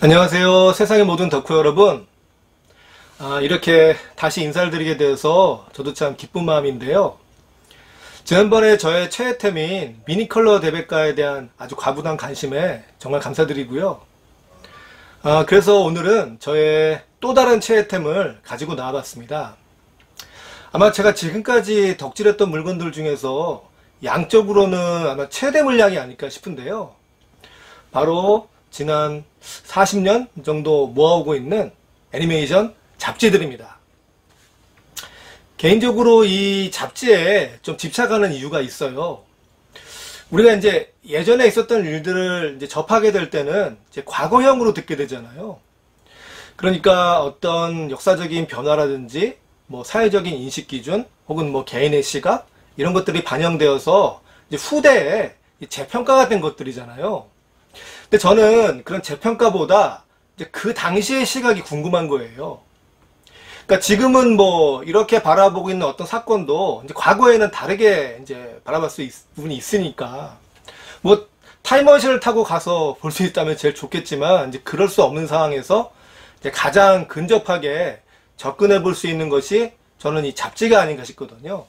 안녕하세요. 세상의 모든 덕후 여러분. 이렇게 다시 인사를 드리게 되어서 저도 참 기쁜 마음인데요. 지난번에 저의 최애템인 미니컬러 대백과에 대한 아주 과분한 관심에 정말 감사드리고요. 그래서 오늘은 저의 또 다른 최애템을 가지고 나와봤습니다. 아마 제가 지금까지 덕질했던 물건들 중에서 양적으로는 아마 최대 물량이 아닐까 싶은데요. 바로 지난 40년 정도 모아오고 있는 애니메이션 잡지들입니다. 개인적으로 이 잡지에 좀 집착하는 이유가 있어요. 우리가 이제 예전에 있었던 일들을 이제 접하게 될 때는 이제 과거형으로 듣게 되잖아요. 그러니까 어떤 역사적인 변화라든지 뭐 사회적인 인식 기준 혹은 뭐 개인의 시각 이런 것들이 반영되어서 이제 후대에 재평가가 된 것들이잖아요. 근데 저는 그런 재평가보다 이제 그 당시의 시각이 궁금한 거예요. 그러니까 지금은 뭐 이렇게 바라보고 있는 어떤 사건도 이제 과거에는 다르게 이제 바라볼 수 부분이 있으니까 뭐 타임머신을 타고 가서 볼 수 있다면 제일 좋겠지만 이제 그럴 수 없는 상황에서 이제 가장 근접하게 접근해 볼 수 있는 것이 저는 이 잡지가 아닌가 싶거든요.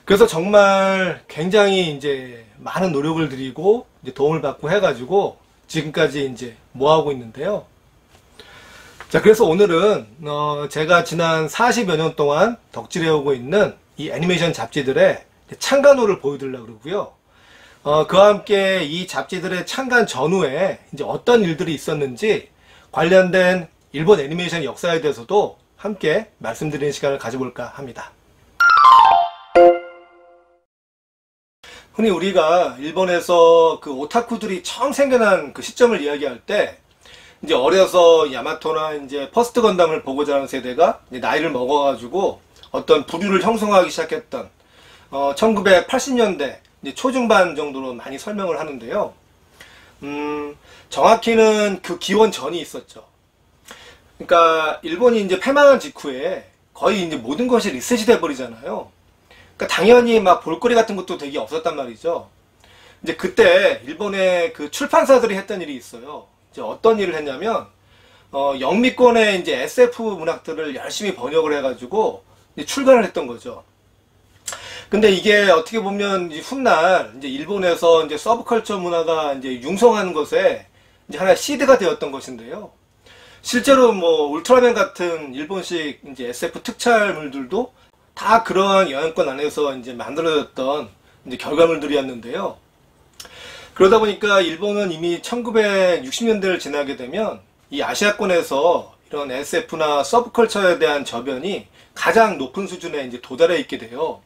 그래서 정말 굉장히 이제 많은 노력을 들이고 이제 도움을 받고 해가지고 지금까지 이제 모아오고 있는데요. 자, 그래서 오늘은 제가 지난 40여 년 동안 덕질해오고 있는 이 애니메이션 잡지들의 창간호를 보여드리려고 그러고요. 그와 함께 이 잡지들의 창간 전후에 이제 어떤 일들이 있었는지 관련된 일본 애니메이션 역사에 대해서도 함께 말씀드리는 시간을 가져볼까 합니다. 흔히 우리가 일본에서 그 오타쿠들이 처음 생겨난 그 시점을 이야기할 때 이제 어려서 야마토나 이제 퍼스트 건담을 보고 자란 세대가 이제 나이를 먹어가지고 어떤 부류를 형성하기 시작했던 1980년대 이제 초중반 정도로 많이 설명을 하는데요. 정확히는 그 기원 전이 있었죠. 그러니까 일본이 이제 패망한 직후에 거의 이제 모든 것이 리셋이 돼버리잖아요. 그러니까 당연히 막 볼거리 같은 것도 되게 없었단 말이죠. 이제 그때 일본의 그 출판사들이 했던 일이 있어요. 이제 어떤 일을 했냐면 영미권의 이제 SF 문학들을 열심히 번역을 해가지고 이제 출간을 했던 거죠. 근데 이게 어떻게 보면 이제 훗날 이제 일본에서 이제 서브컬처 문화가 이제 융성하는 것에 이제 하나의 시드가 되었던 것인데요. 실제로 뭐 울트라맨 같은 일본식 이제 SF 특촬물들도 다 그러한 영향권 안에서 이제 만들어졌던 이제 결과물들이었는데요. 그러다 보니까 일본은 이미 1960년대를 지나게 되면 이 아시아권에서 이런 SF나 서브컬처에 대한 저변이 가장 높은 수준에 이제 도달해 있게 돼요.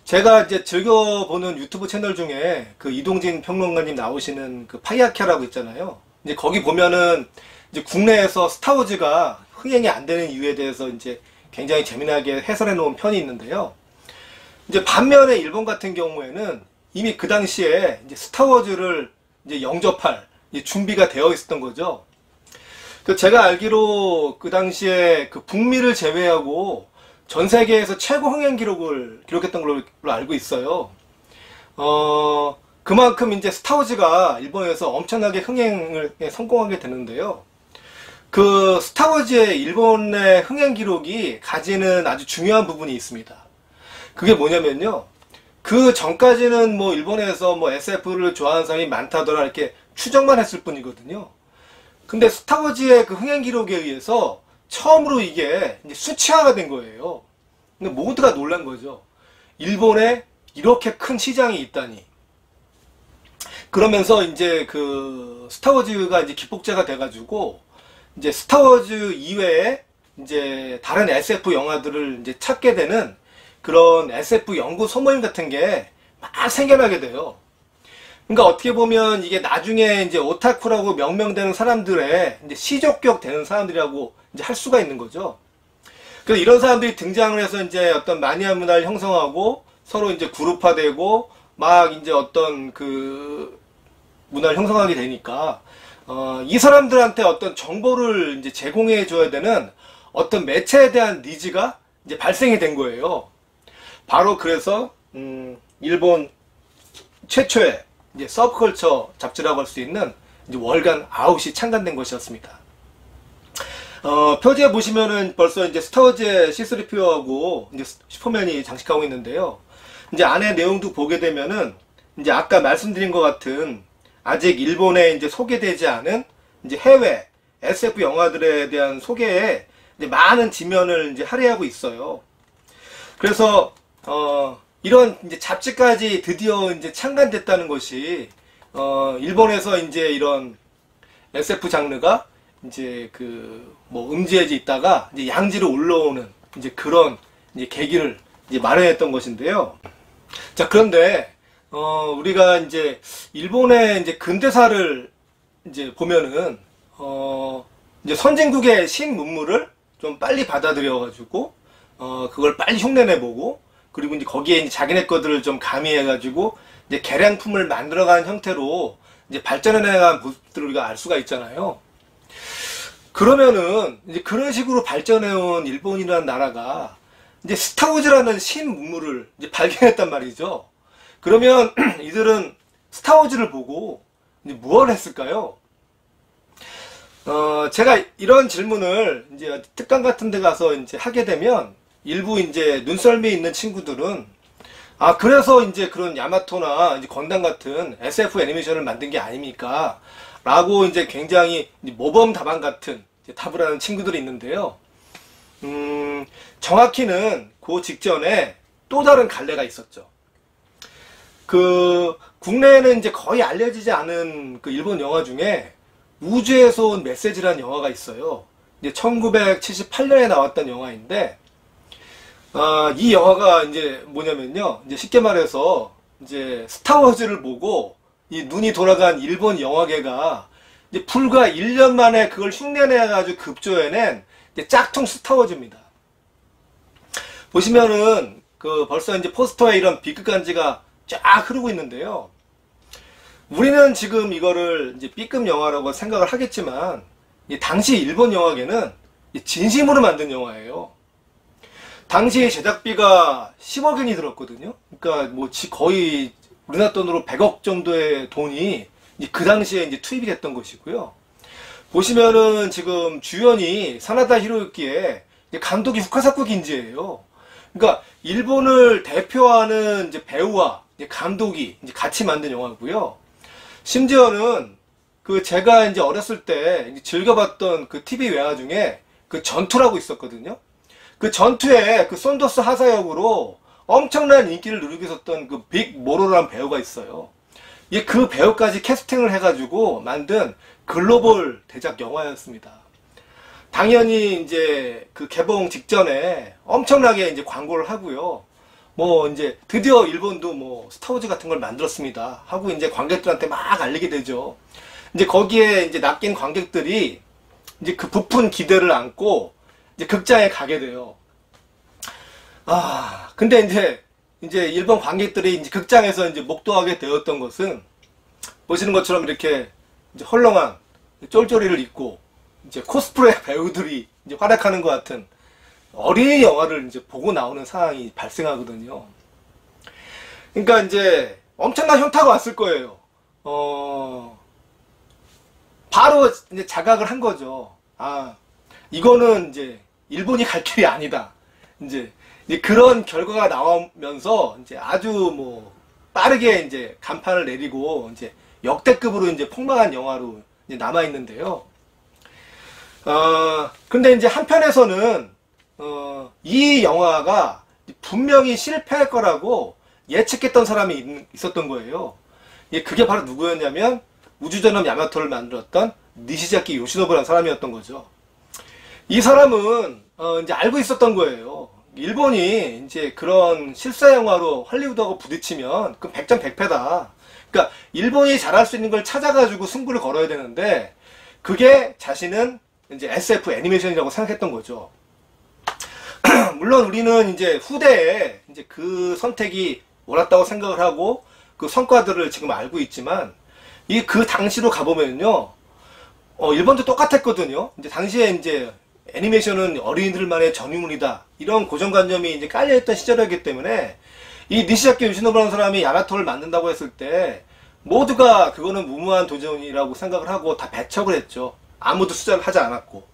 제가 이제 즐겨보는 유튜브 채널 중에 그 이동진 평론가님 나오시는 그 파이아키아라고 있잖아요. 이제 거기 보면은 이제 국내에서 스타워즈가 흥행이 안 되는 이유에 대해서 이제 굉장히 재미나게 해설해 놓은 편이 있는데요. 이제 반면에 일본 같은 경우에는 이미 그 당시에 이제 스타워즈를 이제 영접할 이제 준비가 되어 있었던 거죠. 제가 알기로 그 당시에 그 북미를 제외하고 전 세계에서 최고 흥행 기록을 기록했던 걸로 알고 있어요. 그만큼 이제 스타워즈가 일본에서 엄청나게 흥행을 성공하게 되는데요. 그 스타워즈의 일본의 흥행 기록이 가지는 아주 중요한 부분이 있습니다. 그게 뭐냐면요. 그 전까지는 뭐 일본에서 뭐 SF를 좋아하는 사람이 많다더라 이렇게 추정만 했을 뿐이거든요. 근데 스타워즈의 그 흥행 기록에 의해서 처음으로 이게 이제 수치화가 된 거예요. 근데 모두가 놀란 거죠. 일본에 이렇게 큰 시장이 있다니. 그러면서 이제 그 스타워즈가 이제 기폭제가 돼가지고 이제 스타워즈 이외에 이제 다른 SF 영화들을 이제 찾게 되는 그런 SF 연구 소모임 같은 게 막 생겨나게 돼요. 그러니까 어떻게 보면 이게 나중에 이제 오타쿠라고 명명되는 사람들의 이제 시족격 되는 사람들이라고 이제 할 수가 있는 거죠. 그래서 이런 사람들이 등장을 해서 이제 어떤 마니아 문화를 형성하고 서로 이제 그룹화되고 막 이제 어떤 그 문화를 형성하게 되니까 이 사람들한테 어떤 정보를 이제 제공해 줘야 되는 어떤 매체에 대한 니즈가 이제 발생이 된 거예요. 바로 그래서 일본 최초의 이제 서브컬처 잡지라고 할 수 있는 이제 월간 아웃이 창간된 것이었습니다. 표지에 보시면은 벌써 이제 스타워즈의 C3PO하고 이제 슈퍼맨이 장식하고 있는데요. 이제 안에 내용도 보게 되면은 이제 아까 말씀드린 것 같은 아직 일본에 이제 소개되지 않은 이제 해외 SF 영화들에 대한 소개에 이제 많은 지면을 이제 할애하고 있어요. 그래서 이런 이제 잡지까지 드디어 이제 창간됐다는 것이 일본에서 이제 이런 SF 장르가 이제 그 뭐 음지에 있다가 이제 양지로 올라오는 이제 그런 이제 계기를 이제 마련했던 것인데요. 자, 그런데 우리가 이제 일본의 이제 근대사를 이제 보면은 이제 선진국의 신문물을 좀 빨리 받아들여 가지고 그걸 빨리 흉내내보고, 그리고 이제 거기에 이제 자기네 것들을 좀 가미해 가지고 이제 개량품을 만들어가는 형태로 이제 발전해 나간 모습들을 우리가 알 수가 있잖아요. 그러면은 이제 그런 식으로 발전해온 일본이라는 나라가 이제 스타워즈라는 신문물을 이제 발견했단 말이죠. 그러면 이들은 스타워즈를 보고 이제 무엇을 했을까요? 제가 이런 질문을 이제 특강 같은 데 가서 이제 하게 되면 일부 이제 눈썰미 있는 친구들은 그래서 이제 그런 야마토나 이제 건담 같은 SF 애니메이션을 만든 게 아닙니까? 라고 이제 굉장히 모범 답안 같은 이제 답을 하는 친구들이 있는데요. 정확히는 그 직전에 또 다른 갈래가 있었죠. 국내에는 이제 거의 알려지지 않은 그 일본 영화 중에 우주에서 온 메시지라는 영화가 있어요. 이제 1978년에 나왔던 영화인데, 이 영화가 이제 뭐냐면요. 이제 쉽게 말해서 이제 스타워즈를 보고 이 눈이 돌아간 일본 영화계가 이제 불과 1년 만에 그걸 흉내내가지고 급조해낸 이제 짝퉁 스타워즈입니다. 보시면은 벌써 이제 포스터에 이런 B급 간지가 쫙 흐르고 있는데요. 우리는 지금 이거를 이제 B급 영화라고 생각을 하겠지만, 당시 일본 영화계는 진심으로 만든 영화예요. 당시 제작비가 10억 엔이 들었거든요. 그러니까 뭐 거의 우리나라 돈으로 100억 정도의 돈이 그 당시에 이제 투입이 됐던 것이고요. 보시면은 지금 주연이 사나다 히로유키에 감독이 후카사쿠 긴지예요. 그러니까 일본을 대표하는 이제 배우와 이제 감독이 이제 같이 만든 영화고요. 심지어는 제가 이제 어렸을 때 즐겨봤던 그 TV 외화 중에 그 전투라고 있었거든요. 그 전투에 그 손더스 하사역으로 엄청난 인기를 누리고 있었던 그 빅 모로라는 배우가 있어요. 그 배우까지 캐스팅을 해가지고 만든 글로벌 대작 영화였습니다. 당연히 이제 그 개봉 직전에 엄청나게 이제 광고를 하고요. 뭐 이제 드디어 일본도 뭐 스타워즈 같은 걸 만들었습니다 하고 이제 관객들한테 막 알리게 되죠. 이제 거기에 이제 낚인 관객들이 이제 그 부푼 기대를 안고 이제 극장에 가게 돼요. 근데 이제 일본 관객들이 이제 극장에서 이제 목도하게 되었던 것은, 보시는 것처럼 이렇게 이제 헐렁한 쫄쫄이를 입고 이제 코스프레 배우들이 이제 활약하는 것 같은 어린이 영화를 이제 보고 나오는 상황이 발생하거든요. 그러니까 이제 엄청난 현타가 왔을 거예요. 바로 이제 자각을 한 거죠. 이거는 이제 일본이 갈 길이 아니다. 이제 그런 결과가 나오면서 이제 아주 뭐 빠르게 이제 간판을 내리고 이제 역대급으로 이제 폭망한 영화로 이제 남아 있는데요. 근데 이제 한편에서는 이 영화가 분명히 실패할 거라고 예측했던 사람이 있었던 거예요. 그게 바로 누구였냐면 우주전함 야마토를 만들었던 니시자키 요시노부라는 사람이었던 거죠. 이 사람은 이제 알고 있었던 거예요. 일본이 이제 그런 실사 영화로 할리우드하고 부딪히면 그 백전백패다. 그러니까 일본이 잘할 수 있는 걸 찾아가지고 승부를 걸어야 되는데, 그게 자신은 이제 SF 애니메이션이라고 생각했던 거죠. 물론 우리는 이제 후대에 이제 그 선택이 옳았다고 생각을 하고 그 성과들을 지금 알고 있지만, 그 당시로 가보면요, 일본도 똑같았거든요. 이제 당시에 이제 애니메이션은 어린이들만의 전유물이다, 이런 고정관념이 이제 깔려있던 시절이었기 때문에 이 니시자키 요시노부라는 사람이 야마토를 만든다고 했을 때 모두가 그거는 무모한 도전이라고 생각을 하고 다 배척을 했죠. 아무도 수잔을 하지 않았고.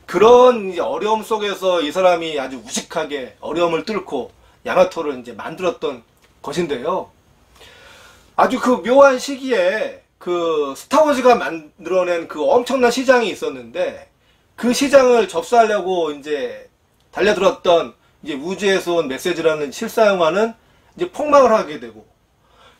그런 이제 어려움 속에서 이 사람이 아주 우직하게 어려움을 뚫고 야마토를 이제 만들었던 것인데요. 아주 그 묘한 시기에 그 스타워즈가 만들어낸 그 엄청난 시장이 있었는데, 그 시장을 접수하려고 이제 달려들었던 이제 우주에서 온 메시지라는 실사용화는 이제 폭망을 하게 되고,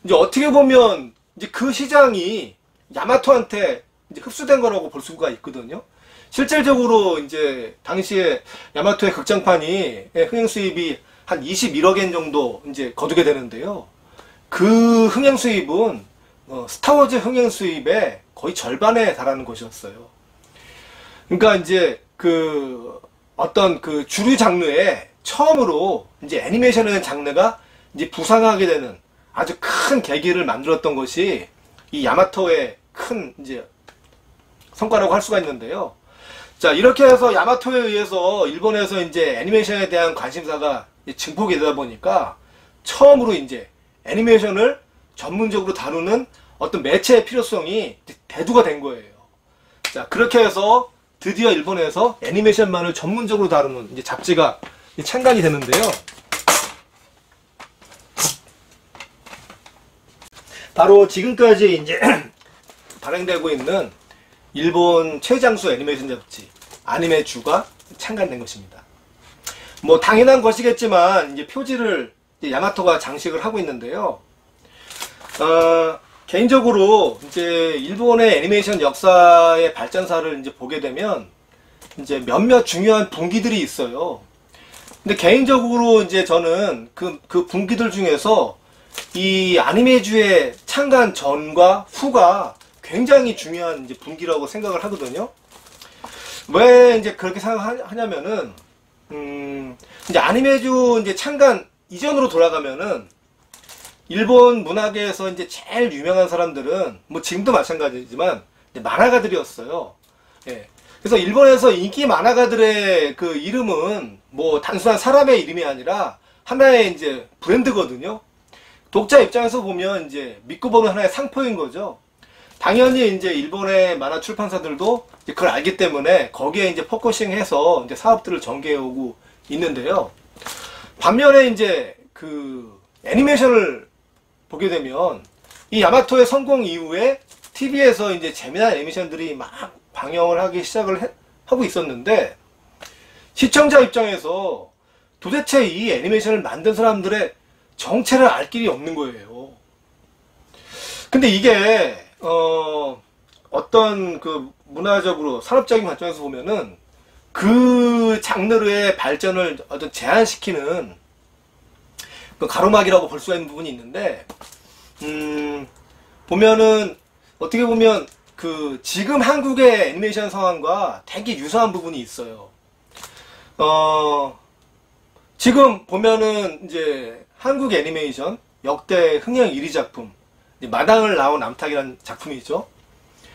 이제 어떻게 보면 이제 그 시장이 야마토한테 이제 흡수된 거라고 볼 수가 있거든요. 실질적으로 이제 당시에 야마토의 극장판이 흥행 수입이 한 21억엔 정도 이제 거두게 되는데요. 그 흥행 수입은 스타워즈 흥행 수입의 거의 절반에 달하는 것이었어요. 그러니까 이제 그 어떤 그 주류 장르에 처음으로 이제 애니메이션이라는 장르가 이제 부상하게 되는 아주 큰 계기를 만들었던 것이 이 야마토의 큰 이제 성과라고 할 수가 있는데요. 자, 이렇게 해서 야마토에 의해서 일본에서 이제 애니메이션에 대한 관심사가 증폭이 되다 보니까 처음으로 이제 애니메이션을 전문적으로 다루는 어떤 매체의 필요성이 대두가 된 거예요. 자, 그렇게 해서 드디어 일본에서 애니메이션만을 전문적으로 다루는 이제 잡지가 창간이 되는데요. 바로 지금까지 이제 발행되고 있는 일본 최장수 애니메이션 잡지 아니메주가 창간된 것입니다. 뭐 당연한 것이겠지만 이제 표지를 이제 야마토가 장식을 하고 있는데요. 개인적으로 이제 일본의 애니메이션 역사의 발전사를 이제 보게 되면 이제 몇몇 중요한 분기들이 있어요. 근데 개인적으로 이제 저는 그 분기들 중에서 이 아니메주의 창간 전과 후가 굉장히 중요한 이제 분기라고 생각을 하거든요. 왜 이제 그렇게 생각하냐면은, 이제 아니메주 이제 창간 이전으로 돌아가면은, 일본 문학에서 이제 제일 유명한 사람들은, 뭐 지금도 마찬가지지만, 만화가들이었어요. 예. 그래서 일본에서 인기 만화가들의 그 이름은 뭐 단순한 사람의 이름이 아니라 하나의 이제 브랜드거든요. 독자 입장에서 보면 이제 믿고 보는 하나의 상표인 거죠. 당연히 이제 일본의 만화 출판사들도 이제 그걸 알기 때문에 거기에 이제 포커싱해서 이제 사업들을 전개해 오고 있는데요. 반면에 이제 그 애니메이션을 보게 되면 이 야마토의 성공 이후에 TV에서 이제 재미난 애니메이션들이 막 방영을 하기 시작을 하고 있었는데, 시청자 입장에서 도대체 이 애니메이션을 만든 사람들의 정체를 알 길이 없는 거예요. 근데 이게 어떤 그 문화적으로 산업적인 관점에서 보면은 그 장르의 발전을 어떤 제한시키는 그 가로막이라고 볼 수가 있는 부분이 있는데, 보면은 어떻게 보면 그 지금 한국의 애니메이션 상황과 되게 유사한 부분이 있어요. 지금 보면은 이제 한국 애니메이션 역대 흥행 1위 작품 마당을 나온 암탉이라는 작품이죠.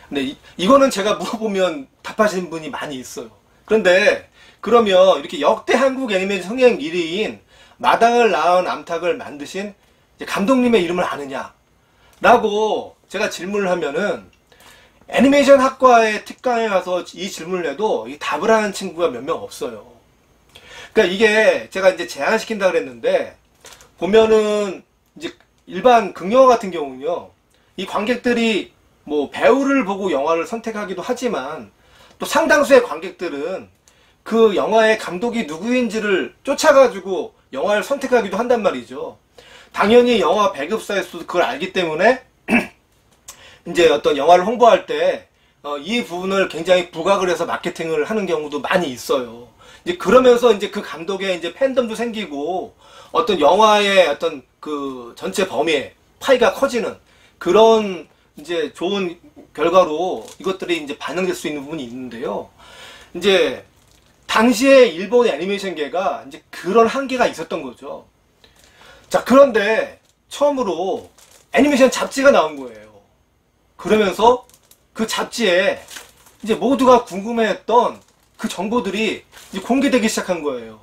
근데 이거는 제가 물어보면 답하시는 분이 많이 있어요. 그런데 그러면 이렇게 역대 한국 애니메이션 흥행 1위인 마당을 낳은 암탉을 만드신 감독님의 이름을 아느냐 라고 제가 질문을 하면은 애니메이션 학과의 특강에 가서 이 질문을 해도 이 답을 하는 친구가 몇 명 없어요. 그러니까 이게 제가 이제 제한시킨다 그랬는데, 보면은 이제 일반 극영화 같은 경우는요, 이 관객들이 뭐 배우를 보고 영화를 선택하기도 하지만 또 상당수의 관객들은 그 영화의 감독이 누구인지를 쫓아가지고 영화를 선택하기도 한단 말이죠. 당연히 영화 배급사에서도 그걸 알기 때문에 이제 어떤 영화를 홍보할 때 이 부분을 굉장히 부각을 해서 마케팅을 하는 경우도 많이 있어요. 이제 그러면서 이제 그 감독의 이제 팬덤도 생기고 어떤 영화의 어떤 그 전체 범위의 파이가 커지는 그런 이제 좋은 결과로 이것들이 이제 반영될 수 있는 부분이 있는데요. 이제 당시에 일본의 애니메이션계가 이제 그런 한계가 있었던 거죠. 자, 그런데 처음으로 애니메이션 잡지가 나온 거예요. 그러면서 그 잡지에 이제 모두가 궁금해했던 그 정보들이 이제 공개되기 시작한 거예요.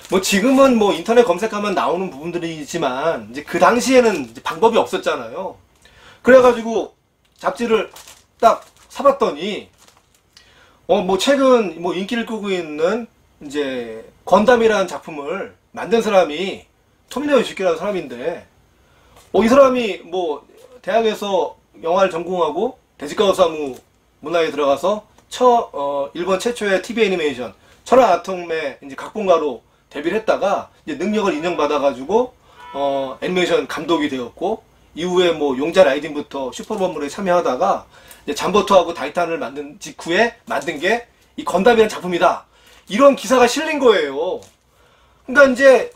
뭐 지금은 뭐 인터넷 검색하면 나오는 부분들이지만 이제 그 당시에는 이제 방법이 없었잖아요. 그래가지고 잡지를 딱 사봤더니 뭐 최근 뭐 인기를 끄고 있는 이제 건담이라는 작품을 만든 사람이 토미노 요시키라는 사람인데, 이 사람이 뭐 대학에서 영화를 전공하고 데지카오사무 문화에 들어가서 일본 최초의 TV 애니메이션 철학 아톰의 이제 각본가로 데뷔를 했다가 이제 능력을 인정받아가지고 애니메이션 감독이 되었고, 이후에 뭐 용자 라이딩부터 슈퍼범물에 참여하다가 이제 잠버터하고 다이탄을 만든 직후에 만든 게 이 건담이라는 작품이다, 이런 기사가 실린 거예요. 그러니까 이제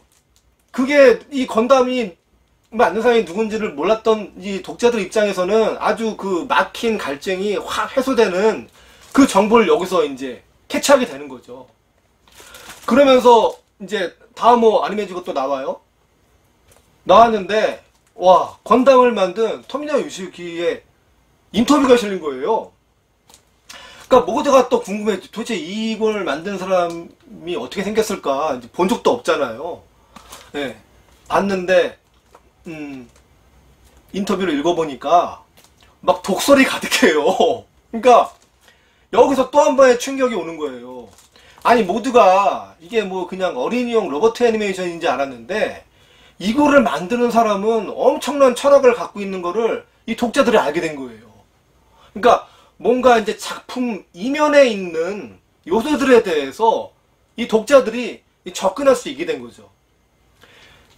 그게 이 건담이 만든 사람이 누군지를 몰랐던 이 독자들 입장에서는 아주 그 막힌 갈증이 확 해소되는 그 정보를 여기서 이제 캐치하게 되는 거죠. 그러면서 이제 다음 뭐 아니메이지가 또 나와요. 나왔는데 와, 건담을 만든 토미노 요시키의 인터뷰가 실린 거예요. 그러니까 모두가 또 궁금해. 도대체 이걸 만든 사람이 어떻게 생겼을까? 이제 본 적도 없잖아요. 네, 봤는데 인터뷰를 읽어보니까 막 독설이 가득해요. 그러니까 여기서 또 한 번의 충격이 오는 거예요. 아니, 모두가 이게 뭐 그냥 어린이용 로봇 애니메이션인지 알았는데 이거를 만드는 사람은 엄청난 철학을 갖고 있는 거를 이 독자들이 알게 된 거예요. 그러니까 뭔가 이제 작품 이면에 있는 요소들에 대해서 이 독자들이 접근할 수 있게 된 거죠.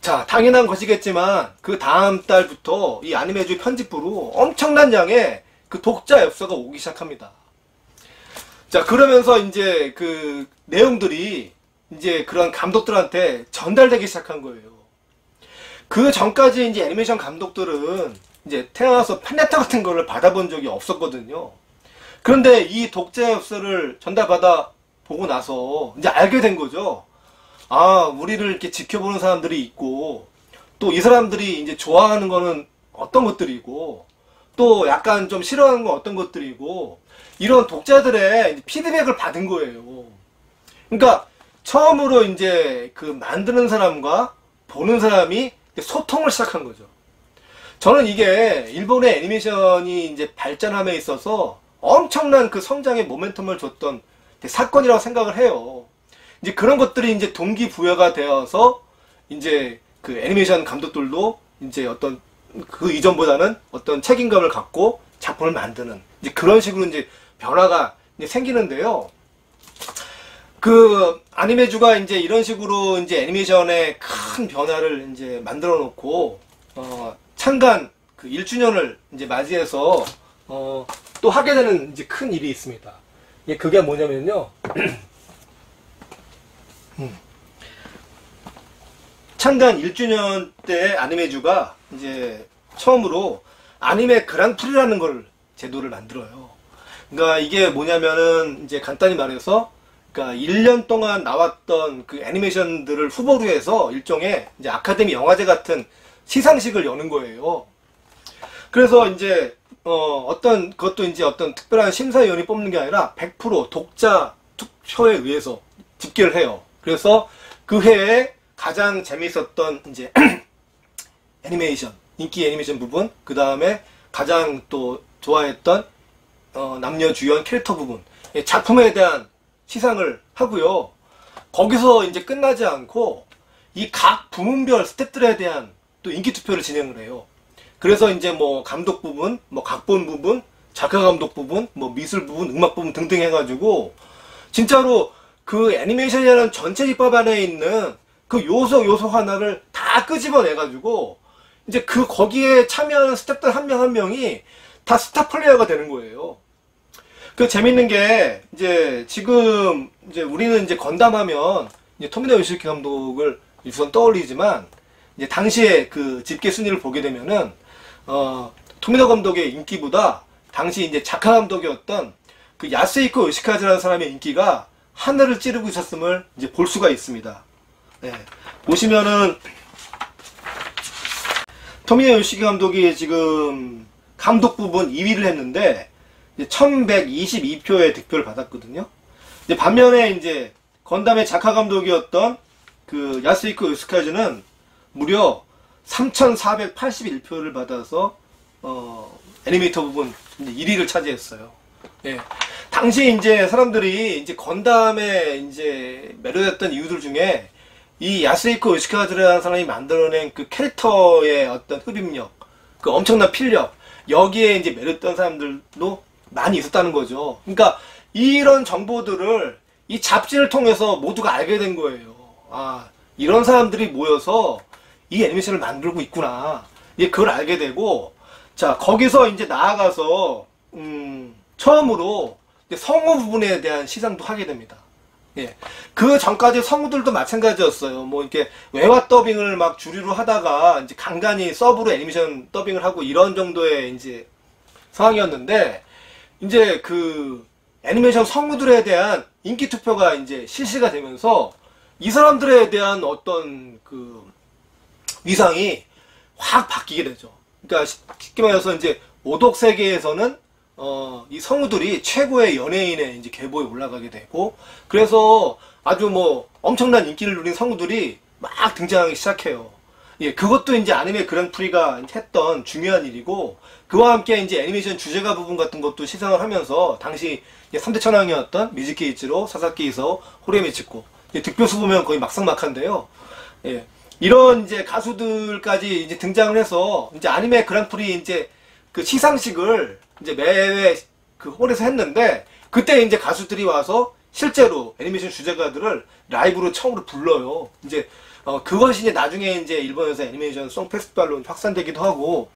자, 당연한 것이겠지만 그 다음 달부터 이 아니메이주 편집부로 엄청난 양의 그 독자 엽서가 오기 시작합니다. 자, 그러면서 이제 그 내용들이 이제 그런 감독들한테 전달되기 시작한 거예요. 그 전까지 이제 애니메이션 감독들은 이제 태어나서 팬레터 같은 거를 받아본 적이 없었거든요. 그런데 이 독자 엽서를 전달받아 보고 나서 이제 알게 된 거죠. 아, 우리를 이렇게 지켜보는 사람들이 있고, 또 이 사람들이 이제 좋아하는 거는 어떤 것들이고, 또 약간 좀 싫어하는 건 어떤 것들이고, 이런 독자들의 피드백을 받은 거예요. 그러니까 처음으로 이제 그 만드는 사람과 보는 사람이 소통을 시작한 거죠. 저는 이게 일본의 애니메이션이 이제 발전함에 있어서 엄청난 그 성장의 모멘텀을 줬던 사건이라고 생각을 해요. 이제 그런 것들이 이제 동기부여가 되어서 이제 그 애니메이션 감독들도 이제 어떤 그 이전보다는 어떤 책임감을 갖고 작품을 만드는 이제 그런 식으로 이제 변화가 이제 생기는데요. 그 아니메주가 이제 이런 식으로 이제 애니메이션의 큰 변화를 이제 만들어 놓고 창간 그 1주년을 이제 맞이해서 또 하게 되는 이제 큰 일이 있습니다. 그게 뭐냐면요. 창간 1주년 때 아니메주가 이제 처음으로 아니메 그랑프리라는 걸 제도를 만들어요. 그러니까 이게 뭐냐면은 이제 간단히 말해서 그러니까 1년 동안 나왔던 그 애니메이션들을 후보로 해서 일종의 이제 아카데미 영화제 같은 시상식을 여는 거예요. 그래서 이제 어떤 그것도 이제 어떤 특별한 심사위원이 뽑는 게 아니라 100% 독자 투표에 의해서 집계를 해요. 그래서 그 해에 가장 재미있었던 이제 애니메이션, 인기 애니메이션 부분, 그 다음에 가장 또 좋아했던 남녀 주연 캐릭터 부분, 작품에 대한 시상을 하고요. 거기서 이제 끝나지 않고 이 각 부문별 스태프들에 대한 또 인기 투표를 진행을 해요. 그래서 이제 뭐 감독 부분, 뭐 각본 부분, 작가 감독 부분, 뭐 미술 부분, 음악 부분 등등 해가지고 진짜로 그 애니메이션이라는 전체 집합 안에 있는 그 요소 하나를 다 끄집어내가지고 이제 그 거기에 참여하는 스태프들 한 명 한 명이 다 스타 플레이어가 되는 거예요. 그 재밌는 게 이제 지금 이제 우리는 이제 건담하면 이제 토미노 요시키 감독을 우선 떠올리지만 이제 당시에 그 집계 순위를 보게 되면은 토미노 감독의 인기보다 당시 이제 작가 감독이었던 그 야스히코 요시카즈라는 사람의 인기가 하늘을 찌르고 있었음을 이제 볼 수가 있습니다. 네. 보시면은 토미노 요시키 감독이 지금 감독 부분 2위를 했는데 1122표의 득표를 받았거든요. 이제 반면에 이제 건담의 작가 감독이었던 그 야스히코 요시카즈는 무려 3481표를 받아서 애니메이터 부분 이제 1위를 차지했어요. 예. 당시 이제 사람들이 이제 건담에 이제 매료됐던 이유들 중에 이 야스히코 요시카즈라는 사람이 만들어낸 그 캐릭터의 어떤 흡입력, 그 엄청난 필력, 여기에 이제 매료됐던 사람들도 많이 있었다는 거죠. 그러니까 이런 정보들을 이 잡지를 통해서 모두가 알게 된 거예요. 아, 이런 사람들이 모여서 이 애니메이션을 만들고 있구나. 이제 그걸 알게 되고, 자, 거기서 이제 나아가서, 처음으로 이제 성우 부분에 대한 시상도 하게 됩니다. 예. 그 전까지 성우들도 마찬가지였어요. 뭐, 이렇게 외화 더빙을 막 주류로 하다가, 이제 간간히 서브로 애니메이션 더빙을 하고 이런 정도의 이제 상황이었는데, 이제 그 애니메이션 성우들에 대한 인기 투표가 이제 실시가 되면서 이 사람들에 대한 어떤 그 위상이 확 바뀌게 되죠. 그러니까 쉽게 말해서 이제 오독 세계에서는 이 성우들이 최고의 연예인의 이제 계보에 올라가게 되고, 그래서 아주 뭐 엄청난 인기를 누린 성우들이 막 등장하기 시작해요. 예, 그것도 이제 아니메 그랑프리가 했던 중요한 일이고, 그와 함께 이제 애니메이션 주제가 부분 같은 것도 시상을 하면서 당시 3대 천왕이었던 미즈키 이치로, 사사키 이서, 호레 미치코, 득표수 보면 거의 막상막한데요. 예, 이런 이제 가수들까지 이제 등장을 해서 이제 아니메 그랑프리 이제 그 시상식을 이제 매회 그 홀에서 했는데, 그때 이제 가수들이 와서 실제로 애니메이션 주제가들을 라이브로 처음으로 불러요. 이제 그것이 이제 나중에 이제 일본에서 애니메이션 송 페스티벌로 확산되기도 하고.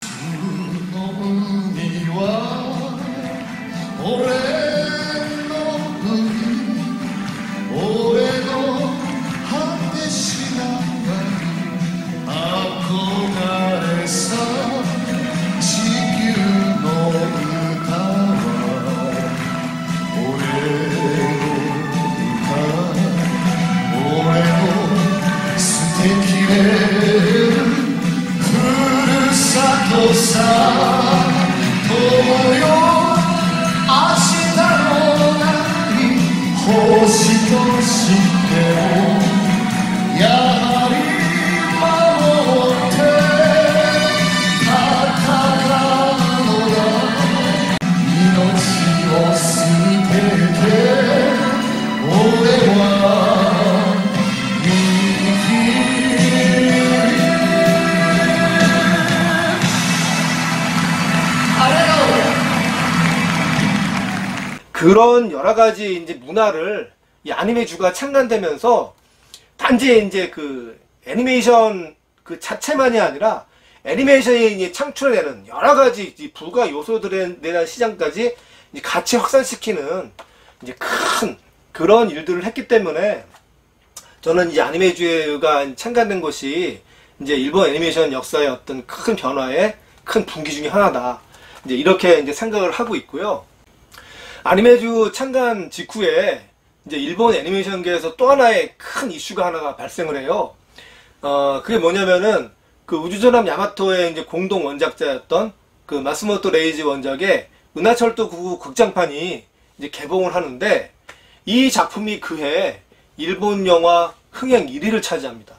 그런 여러 가지 이제 문화를 이 아니메주가 창간되면서 단지 이제 그 애니메이션 그 자체만이 아니라 애니메이션이 창출해내는 여러 가지 부가 요소들에 대한 시장까지 이제 같이 확산시키는 이제 큰 그런 일들을 했기 때문에 저는 이제 아니메주가 창간된 것이 이제 일본 애니메이션 역사의 어떤 큰 변화의 큰 분기 중에 하나다. 이제 이렇게 이제 생각을 하고 있고요. 아니메주 창간 직후에 이제 일본 애니메이션계에서 또 하나의 큰 이슈가 하나가 발생을 해요. 그게 뭐냐면은 그 우주전함 야마토의 이제 공동 원작자였던 그 마스모토 레이지 원작의 은하철도 9 극장판이 이제 개봉을 하는데, 이 작품이 그해 일본 영화 흥행 1위를 차지합니다.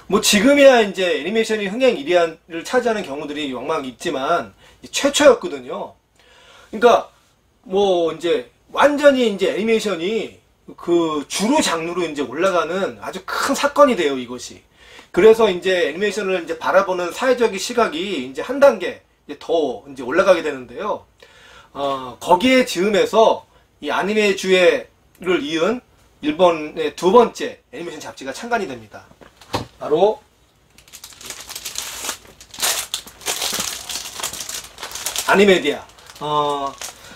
뭐 지금이야 이제 애니메이션이 흥행 1위를 차지하는 경우들이 왕왕 있지만 최초였거든요. 그러니까 뭐 이제 완전히 이제 애니메이션이 그 주로 장르로 이제 올라가는 아주 큰 사건이 돼요, 이것이. 그래서 이제 애니메이션을 이제 바라보는 사회적인 시각이 이제 한 단계 이제 더 이제 올라가게 되는데요. 거기에 즈음해서 이 아니메주를 이은 일본의 두 번째 애니메이션 잡지가 창간이 됩니다. 바로 아니메디아.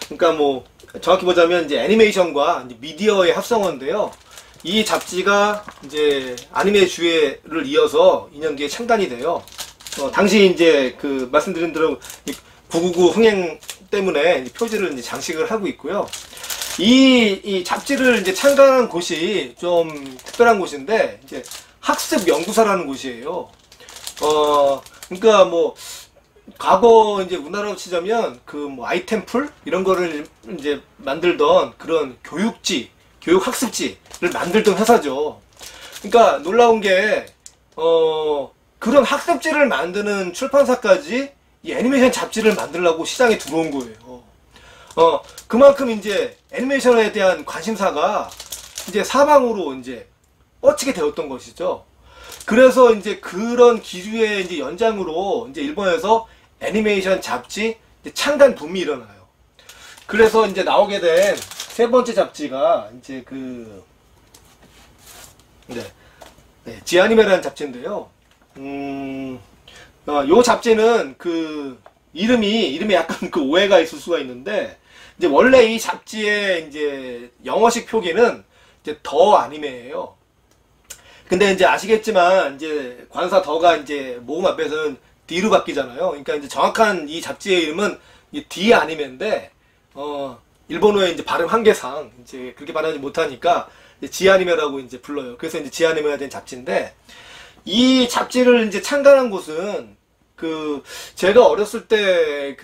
그러니까 뭐 정확히 보자면 이제 애니메이션과 이제 미디어의 합성어인데요. 이 잡지가 이제 아니메주를 이어서 2년 뒤에 창단이 돼요. 당시 이제 그 말씀드린 대로 999 흥행 때문에 이제 표지를 이제 장식을 하고 있고요. 이 잡지를 이제 창간한 곳이 좀 특별한 곳인데, 이제 학습 연구사라는 곳이에요. 그러니까 뭐 과거 이제 우리나라로 치자면 그 뭐 아이템풀 이런 거를 이제 만들던 그런 교육지, 교육학습지를 만들던 회사죠. 그러니까 놀라운 게 그런 학습지를 만드는 출판사까지 이 애니메이션 잡지를 만들려고 시장에 들어온 거예요. 그만큼 이제 애니메이션에 대한 관심사가 이제 사방으로 이제 뻗치게 되었던 것이죠. 그래서 이제 그런 기류의 이제 연장으로 이제 일본에서 애니메이션 잡지 이제 창간 붐이 일어나요. 그래서 이제 나오게 된 세 번째 잡지가 이제 지아니메라는 잡지인데요. 요 잡지는 이름이 약간 오해가 있을 수가 있는데, 이제 원래 이 잡지의 이제 영어식 표기는 이제 더 아니메예요. 근데 이제 아시겠지만, 이제 관사 더가 이제 모음 앞에서는 D로 바뀌잖아요. 그러니까 이제 정확한 이 잡지의 이름은 D 아니메인데, 일본어의 이제 발음 한계상 이제 그렇게 말하지 못하니까 지아니메라고 이제 불러요. 그래서 이제 지아니메가 된 잡지인데, 이 잡지를 이제 창간한 곳은 제가 어렸을 때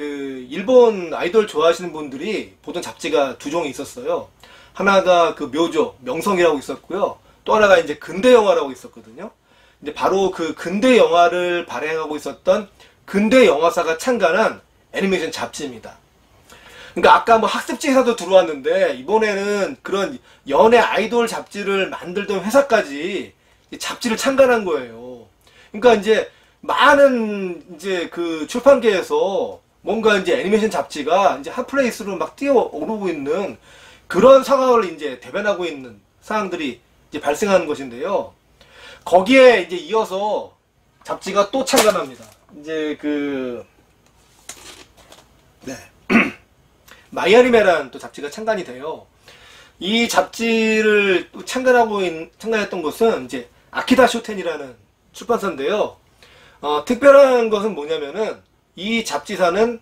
일본 아이돌 좋아하시는 분들이 보던 잡지가 두 종이 있었어요. 하나가 묘조, 명성이라고 있었고요. 또 하나가 이제 근대 영화라고 있었거든요. 근데 바로 근대 영화를 발행하고 있었던 근대 영화사가 창간한 애니메이션 잡지입니다. 그러니까 아까 뭐 학습지 회사도 들어왔는데, 이번에는 그런 연예 아이돌 잡지를 만들던 회사까지 잡지를 창간한 거예요. 그러니까 이제 많은 이제 출판계에서 뭔가 이제 애니메이션 잡지가 이제 핫플레이스로 막 뛰어오르고 있는 그런 상황을 이제 대변하고 있는 상황들이 이제 발생하는 것인데요. 거기에 이제 이어서 잡지가 또 창간합니다. 이제 마이아니메라는 또 잡지가 창간이 돼요. 이 잡지를 창간했던 곳은 이제 아키다 쇼텐이라는 출판사인데요. 특별한 것은 뭐냐면은 이 잡지사는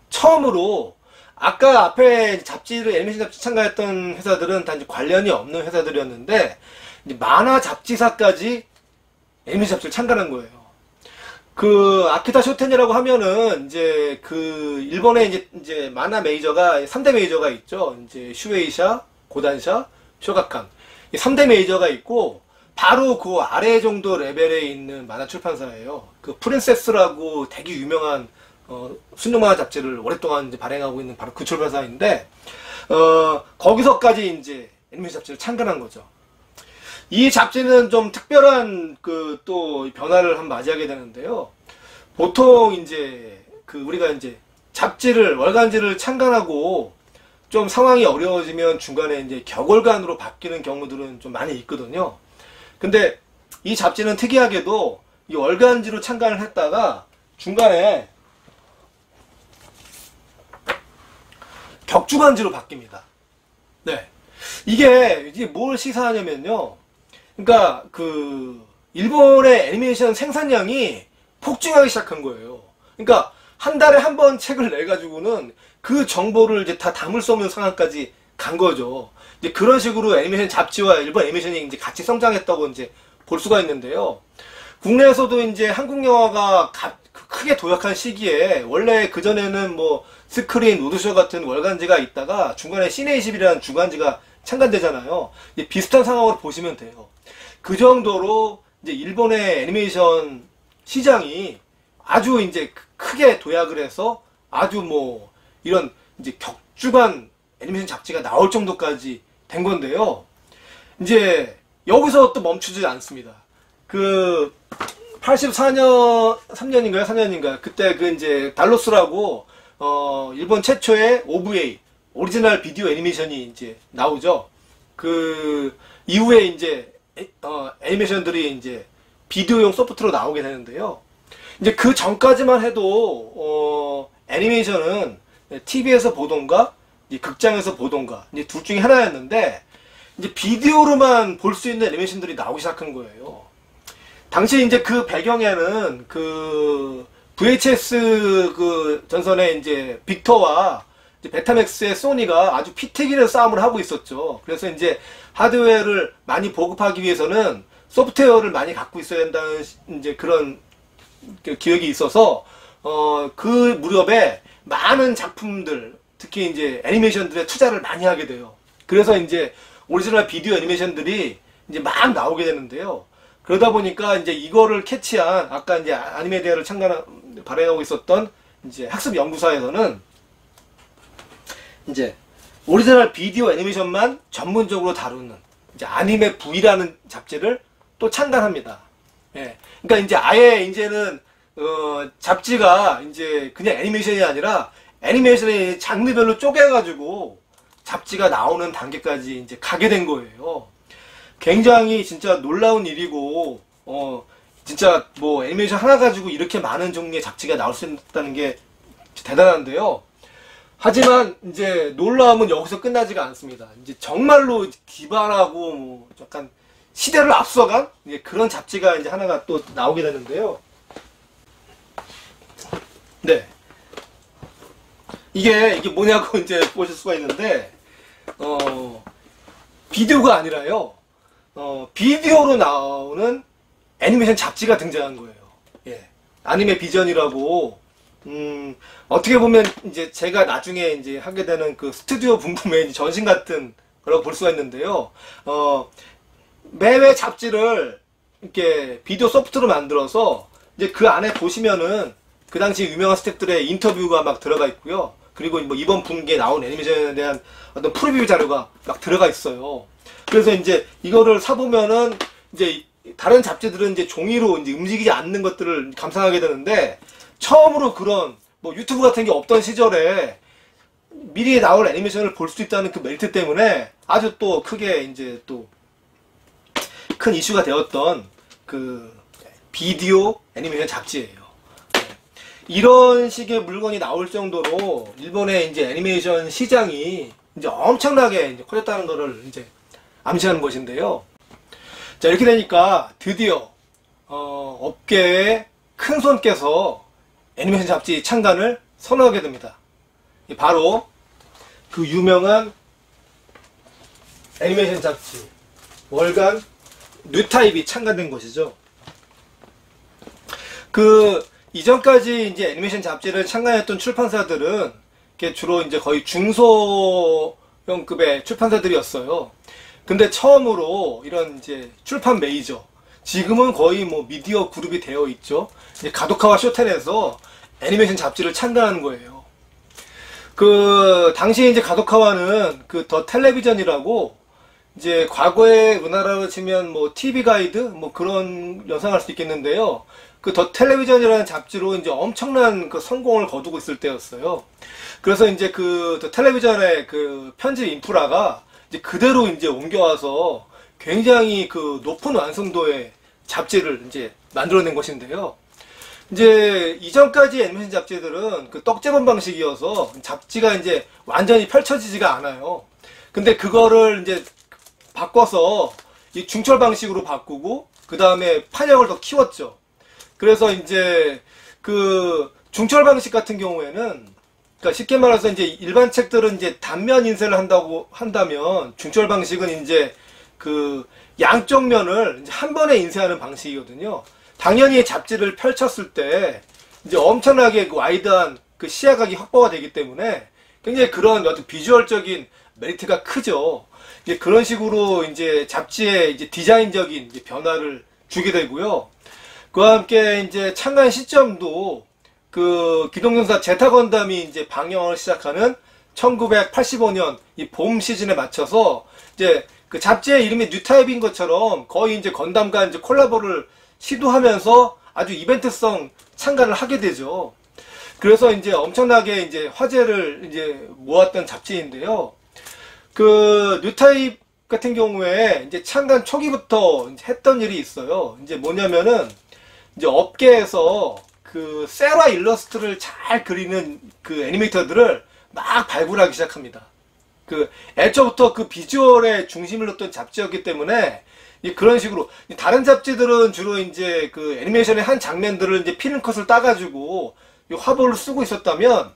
처음으로, 아까 앞에 애니메이션 잡지 창간했던 회사들은 다 이제 관련이 없는 회사들이었는데, 이제 만화 잡지사까지 애니메이션 잡지를 창간한 거예요. 아키다 쇼텐이라고 하면은 이제 일본의 이제 만화 메이저가 3대 메이저가 있죠. 이제 슈에이샤, 고단샤, 쇼가칸. 이 3대 메이저가 있고, 바로 그 아래 정도 레벨에 있는 만화 출판사예요. 프린세스라고 되게 유명한 순정 만화 잡지를 오랫동안 이제 발행하고 있는 바로 그 출판사인데, 거기서까지 이제 애니메이션 잡지를 창간한 거죠. 이 잡지는 좀 특별한 또 변화를 한번 맞이하게 되는데요. 보통 이제 우리가 이제 월간지를 창간하고 좀 상황이 어려워지면 중간에 이제 격월간으로 바뀌는 경우들은 좀 많이 있거든요. 근데 이 잡지는 특이하게도 이 월간지로 창간을 했다가 중간에 격주간지로 바뀝니다. 네. 이게 뭘 시사하냐면요. 그러니까 일본의 애니메이션 생산량이 폭증하기 시작한 거예요. 그러니까 한 달에 한 번 책을 내 가지고는 그 정보를 이제 다 담을 수 없는 상황까지 간 거죠. 이제 그런 식으로 애니메이션 잡지와 일본 애니메이션이 이제 같이 성장했다고 이제 볼 수가 있는데요. 국내에서도 이제 한국 영화가 크게 도약한 시기에, 원래 그전에는 뭐 스크린, 우드쇼 같은 월간지가 있다가 중간에 시네20이라는 주간지가 창간되잖아요. 비슷한 상황으로 보시면 돼요. 그 정도로 이제 일본의 애니메이션 시장이 아주 이제 크게 도약을 해서 아주 뭐 이런 이제 격주간 애니메이션 잡지가 나올 정도까지 된 건데요. 이제 여기서 또 멈추지 않습니다. 84년, 3년인가요? 4년인가요? 그때 이제 달로스라고 일본 최초의 OVA, 오리지널 비디오 애니메이션이 이제 나오죠. 이후에 이제 애니메이션들이 이제 비디오용 소프트로 나오게 되는데요. 이제 그 전까지만 해도 애니메이션은 TV에서 보던가 극장에서 보던가 이제 둘 중에 하나였는데, 이제 비디오로만 볼 수 있는 애니메이션들이 나오기 시작한 거예요. 당시 이제 그 배경에는 VHS 전선에 이제 빅터와 이제 베타맥스의 소니가 아주 피튀기는 싸움을 하고 있었죠. 그래서 이제 하드웨어를 많이 보급하기 위해서는 소프트웨어를 많이 갖고 있어야 한다는 이제 그런 기획이 있어서 그 무렵에 많은 작품들, 특히 이제 애니메이션들에 투자를 많이 하게 돼요. 그래서 이제 오리지널 비디오 애니메이션들이 이제 막 나오게 되는데요. 그러다 보니까 이제 이거를 캐치한, 아까 이제 아니메디아를 발행하고 있었던 이제 학습 연구사에서는 이제 오리지널 비디오 애니메이션만 전문적으로 다루는 이제 아니메 V라는 잡지를 또 창간합니다. 예. 그러니까 이제 아예 이제는 잡지가 이제 그냥 애니메이션이 아니라 애니메이션의 장르별로 쪼개가지고 잡지가 나오는 단계까지 이제 가게 된 거예요. 굉장히 진짜 놀라운 일이고, 진짜 뭐 애니메이션 하나 가지고 이렇게 많은 종류의 잡지가 나올 수 있다는 게 대단한데요. 하지만 이제 놀라움은 여기서 끝나지가 않습니다. 이제 정말로 기발하고 뭐 약간 시대를 앞서간 그런 잡지가 이제 하나가 또 나오게 되는데요. 네. 이게 뭐냐고 이제 보실 수가 있는데, 비디오가 아니라요, 비디오로 나오는 애니메이션 잡지가 등장한 거예요. 예. 아니메 비전이라고, 어떻게 보면 이제 제가 나중에 이제 하게 되는 그 스튜디오 분부의 전신 같은 거라고 볼 수가 있는데요. 매회 잡지를 이렇게 비디오 소프트로 만들어서 이제 그 안에 보시면은 그 당시 유명한 스태프들의 인터뷰가 막 들어가 있고요. 그리고 뭐 이번 분기에 나온 애니메이션에 대한 어떤 프리뷰 자료가 막 들어가 있어요. 그래서 이제 이거를 사보면은 이제 다른 잡지들은 이제 종이로 이제 움직이지 않는 것들을 감상하게 되는데, 처음으로 그런 뭐 유튜브 같은 게 없던 시절에 미리 나올 애니메이션을 볼 수 있다는 그 메리트 때문에 아주 또 크게 이제 또 큰 이슈가 되었던 그 비디오 애니메이션 잡지예요. 이런 식의 물건이 나올 정도로 일본의 이제 애니메이션 시장이 이제 엄청나게 이제 커졌다는 것을 이제 암시하는 것인데요. 자, 이렇게 되니까 드디어 업계의 큰 손께서 애니메이션 잡지 창간을 선언하게 됩니다. 바로 그 유명한 애니메이션 잡지 월간 뉴타입이 창간된 것이죠. 그 이전까지 이제 애니메이션 잡지를 창간했던 출판사들은 주로 이제 거의 중소형급의 출판사들이었어요. 근데 처음으로 이런 이제 출판 메이저, 지금은 거의 뭐 미디어 그룹이 되어 있죠. 이제 가도카와 쇼텐에서 애니메이션 잡지를 창간하는 거예요. 그 당시에 이제 가도카와는 그 더 텔레비전이라고, 이제 과거에 우리나라로 치면 뭐 TV 가이드 뭐 그런 연상할 수 있겠는데요. 그 더 텔레비전이라는 잡지로 이제 엄청난 그 성공을 거두고 있을 때였어요. 그래서 이제 그 더 텔레비전의 그 편집 인프라가 이제 그대로 이제 옮겨와서 굉장히 그 높은 완성도의 잡지를 이제 만들어낸 것인데요. 이제 이전까지 애니메이션 잡지들은 그 떡제본 방식이어서 잡지가 이제 완전히 펼쳐지지가 않아요. 근데 그거를 이제 바꿔서 이 중철 방식으로 바꾸고 그 다음에 판형을 더 키웠죠. 그래서 이제 그 중철 방식 같은 경우에는, 그러니까 쉽게 말해서 이제 일반 책들은 이제 단면 인쇄를 한다면 중철 방식은 이제 그 양쪽 면을 이제 한 번에 인쇄하는 방식이거든요. 당연히 잡지를 펼쳤을 때 이제 엄청나게 그 와이드한 그 시야각이 확보가 되기 때문에 굉장히 그런 어떤 비주얼적인 메리트가 크죠. 이제 그런 식으로 이제 잡지의 이제 디자인적인 이제 변화를 주게 되고요. 그와 함께 이제 창간 시점도 그 기동전사 제타 건담이 이제 방영을 시작하는 1985년 이 봄 시즌에 맞춰서 이제 그 잡지의 이름이 뉴타입인 것처럼 거의 이제 건담과 이제 콜라보를 시도하면서 아주 이벤트성 창간을 하게 되죠. 그래서 이제 엄청나게 이제 화제를 이제 모았던 잡지인데요. 그 뉴타입 같은 경우에 이제 창간 초기부터 이제 했던 일이 있어요. 이제 뭐냐면은 이제 업계에서 그 셀화 일러스트를 잘 그리는 그 애니메이터들을 막 발굴하기 시작합니다. 그 애초부터 그 비주얼에 중심을 뒀던 잡지였기 때문에 그런 식으로 다른 잡지들은 주로 이제 그 애니메이션의 한 장면들을 이제 피는컷을 따가지고 화보를 쓰고 있었다면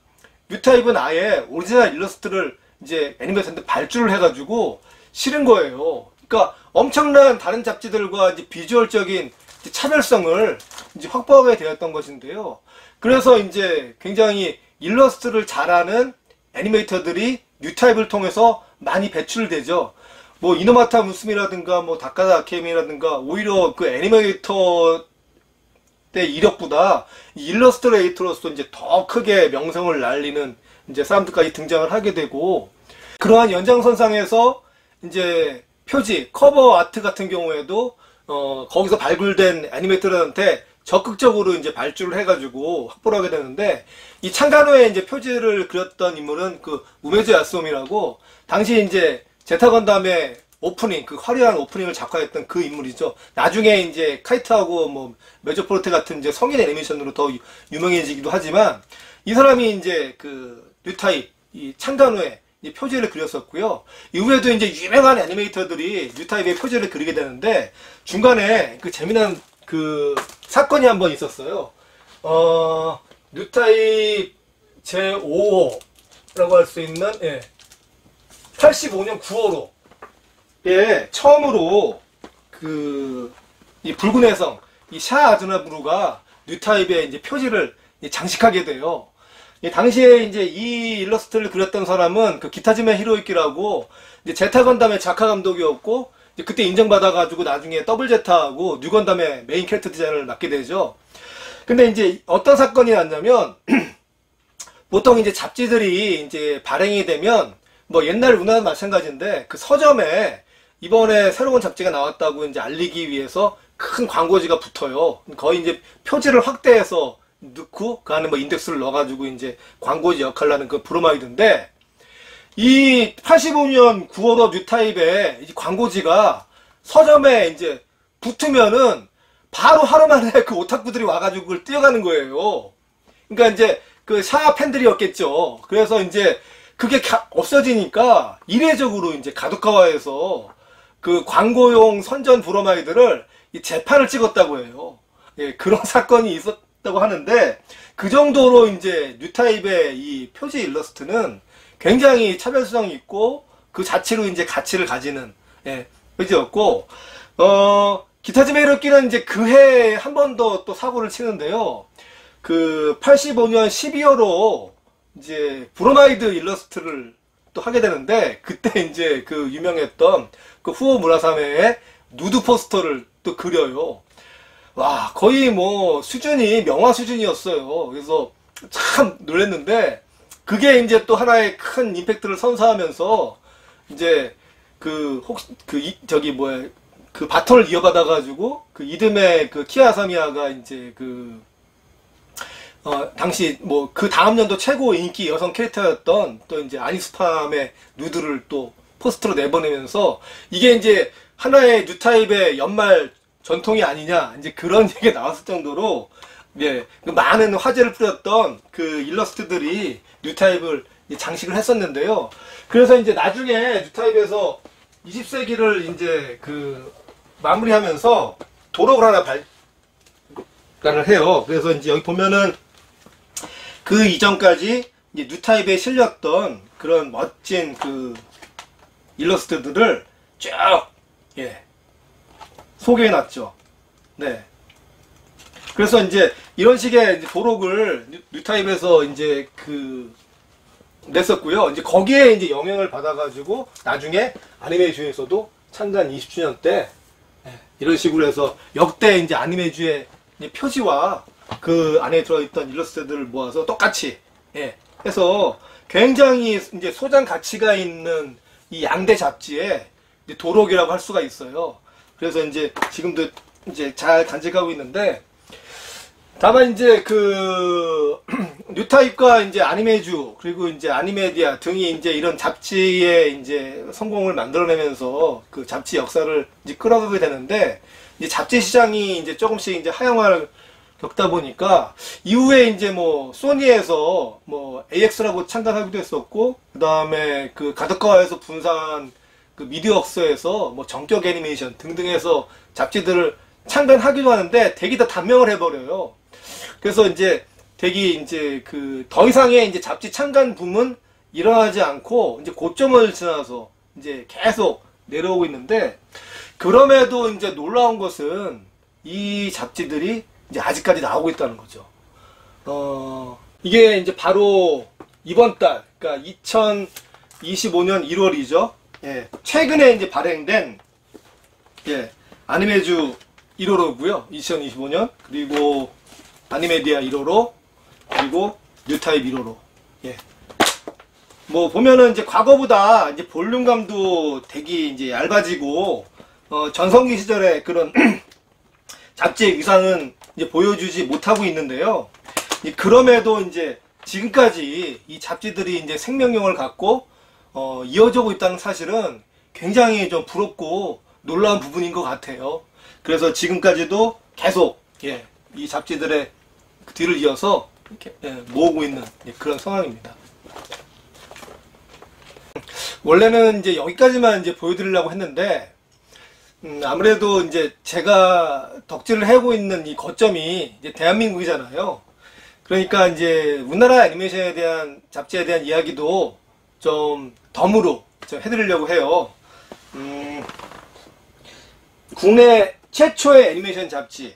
뉴타입은 아예 오리지널 일러스트를 이제 애니메이션한테 발주를 해가지고 실은 거예요. 그러니까 엄청난 다른 잡지들과 이제 비주얼적인 이제 차별성을 이제 확보하게 되었던 것인데요. 그래서 이제 굉장히 일러스트를 잘하는 애니메이터들이 뉴타입을 통해서 많이 배출되죠. 뭐 이노마타 무스미라든가 뭐 다카다 아케미라든가 오히려 그 애니메이터 때 이력보다 이 일러스트레이터로서 이제 더 크게 명성을 날리는 이제 사람들까지 등장을 하게 되고, 그러한 연장선상에서 이제 표지, 커버 아트 같은 경우에도 거기서 발굴된 애니메이터들한테 적극적으로 이제 발주를 해가지고 확보를 하게 되는데, 이 창간호에 이제 표지를 그렸던 인물은 그 우메즈 야스옴이라고, 당시 이제 제타 건담의 오프닝, 그 화려한 오프닝을 작화했던 그 인물이죠. 나중에 이제 카이트하고 뭐 메조포르테 같은 이제 성인 애니메이션으로 더 유명해지기도 하지만, 이 사람이 이제 그 뉴타입, 이 창간호에 이 표지를 그렸었고요. 이후에도 이제 유명한 애니메이터들이 뉴타입의 표지를 그리게 되는데, 중간에 그 재미난 그 사건이 한번 있었어요. 뉴타입 제5호라고 할 수 있는, 85년 9월호 예, 처음으로 이 붉은 해성, 이 샤 아즈나부루가 뉴타입의 이제 표지를 장식하게 돼요. 당시에 이제 이 일러스트를 그렸던 사람은 그 기타지메 히로유키라고 이제 제타 건담의 작화 감독이었고, 이제 그때 인정받아가지고 나중에 더블 제타하고 뉴 건담의 메인 캐릭터 디자인을 맡게 되죠. 근데 이제 어떤 사건이 났냐면, 보통 이제 잡지들이 이제 발행이 되면 뭐 옛날 문화도 마찬가지인데, 그 서점에 이번에 새로운 잡지가 나왔다고 이제 알리기 위해서 큰 광고지가 붙어요. 거의 이제 표지를 확대해서 넣고 그 안에 뭐 인덱스를 넣어가지고 이제 광고지 역할을 하는 그 브로마이드인데, 이 85년 9월호 뉴타입의 이 광고지가 서점에 이제 붙으면은 바로 하루 만에 그 오타쿠들이 와가지고 그걸 뛰어가는 거예요. 그러니까 이제 그 샤 팬들이었겠죠. 그래서 이제 그게 없어지니까 이례적으로 이제 가도카와에서 그 광고용 선전 브로마이드를 이 재판을 찍었다고 해요. 예, 그런 사건이 있었다고 하는데, 그 정도로 이제 뉴타입의 이 표지 일러스트는 굉장히 차별성이 있고 그 자체로 이제 가치를 가지는 표지였고, 기타지메 히로유키는 이제 그 해에 한 번 더 또 사고를 치는데요. 그 85년 12월로 이제 브로마이드 일러스트를 또 하게 되는데, 그때 이제 그 유명했던 그 후오 무라사메의 누드 포스터를 또 그려요. 와, 거의 뭐 수준이 명화 수준이었어요. 그래서 참 놀랐는데, 그게 이제 또 하나의 큰 임팩트를 선사하면서 이제 그 그 바톤을 이어받아가지고 그 이듬해 그 키아사미야가 이제 당시 뭐 그 다음 년도 최고 인기 여성 캐릭터였던 또 이제 아니스팜의 누드를 또 포스트로 내보내면서, 이게 이제 하나의 뉴타입의 연말 전통이 아니냐, 이제 그런 얘기가 나왔을 정도로, 예, 그 많은 화제를 뿌렸던 그 일러스트들이 뉴타입을 장식을 했었는데요. 그래서 이제 나중에 뉴타입에서 20세기를 이제 마무리하면서 도록을 하나 발간을 해요. 그래서 이제 여기 보면은 그 이전까지 이제 뉴타입에 실렸던 그런 멋진 그 일러스트들을 쭉 소개해놨죠. 네. 그래서 이제 이런 식의 이제 도록을 뉴타입에서 이제 냈었고요. 이제 거기에 이제 영향을 받아가지고 나중에 아니메이주에서도 창간 20주년 때 이런 식으로 해서 역대 이제 아니메주의 표지와 그 안에 들어있던 일러스트들을 모아서 똑같이 해서 굉장히 이제 소장 가치가 있는 이 양대 잡지에 이제 도록이라고 할 수가 있어요. 그래서 이제 지금도 이제 잘 간직하고 있는데, 다만 이제 뉴타입과 이제 아니메주 그리고 이제 아니메디아 등이 이제 이런 잡지의 이제 성공을 만들어내면서 그 잡지 역사를 이제 끌어가게 되는데, 이제 잡지 시장이 이제 조금씩 이제 하향화를 겪다 보니까 이후에 이제 뭐 소니에서 뭐 AX라고 창단하기도 했었고, 그 다음에 그 가덕가와에서 분사한 그 미디어웍스에서 뭐 정격 애니메이션 등등해서 잡지들을 창단하기도 하는데 대기 다 단명을 해버려요. 그래서 이제 대기 이제 더 이상의 이제 잡지 창간 붐은 일어나지 않고 이제 고점을 지나서 이제 계속 내려오고 있는데, 그럼에도 이제 놀라운 것은 이 잡지들이 이제 아직까지 나오고 있다는 거죠. 이게 이제 바로 이번 달, 그러니까 2025년 1월이죠. 예, 최근에 이제 발행된 아니메주 1월호고요. 2025년. 그리고 아니메디아 1호로, 그리고 뉴타입 1호로. 예. 뭐 보면은 이제 과거보다 이제 볼륨감도 되게 이제 얇아지고, 전성기 시절에 그런 잡지의 위상은 이제 보여주지 못하고 있는데요. 그럼에도 이제 지금까지 이 잡지들이 이제 생명력을 갖고 이어지고 있다는 사실은 굉장히 좀 부럽고 놀라운 부분인 것 같아요. 그래서 지금까지도 계속 예, 이 잡지들의 뒤를 이어서 이렇게 모으고 있는 그런 상황입니다. 원래는 이제 여기까지만 이제 보여드리려고 했는데 아무래도 이제 제가 덕질을 하고 있는 이 거점이 이제 대한민국이잖아요. 그러니까 이제 우리나라 애니메이션에 대한 잡지에 대한 이야기도 좀 덤으로 좀 해드리려고 해요. 국내 최초의 애니메이션 잡지,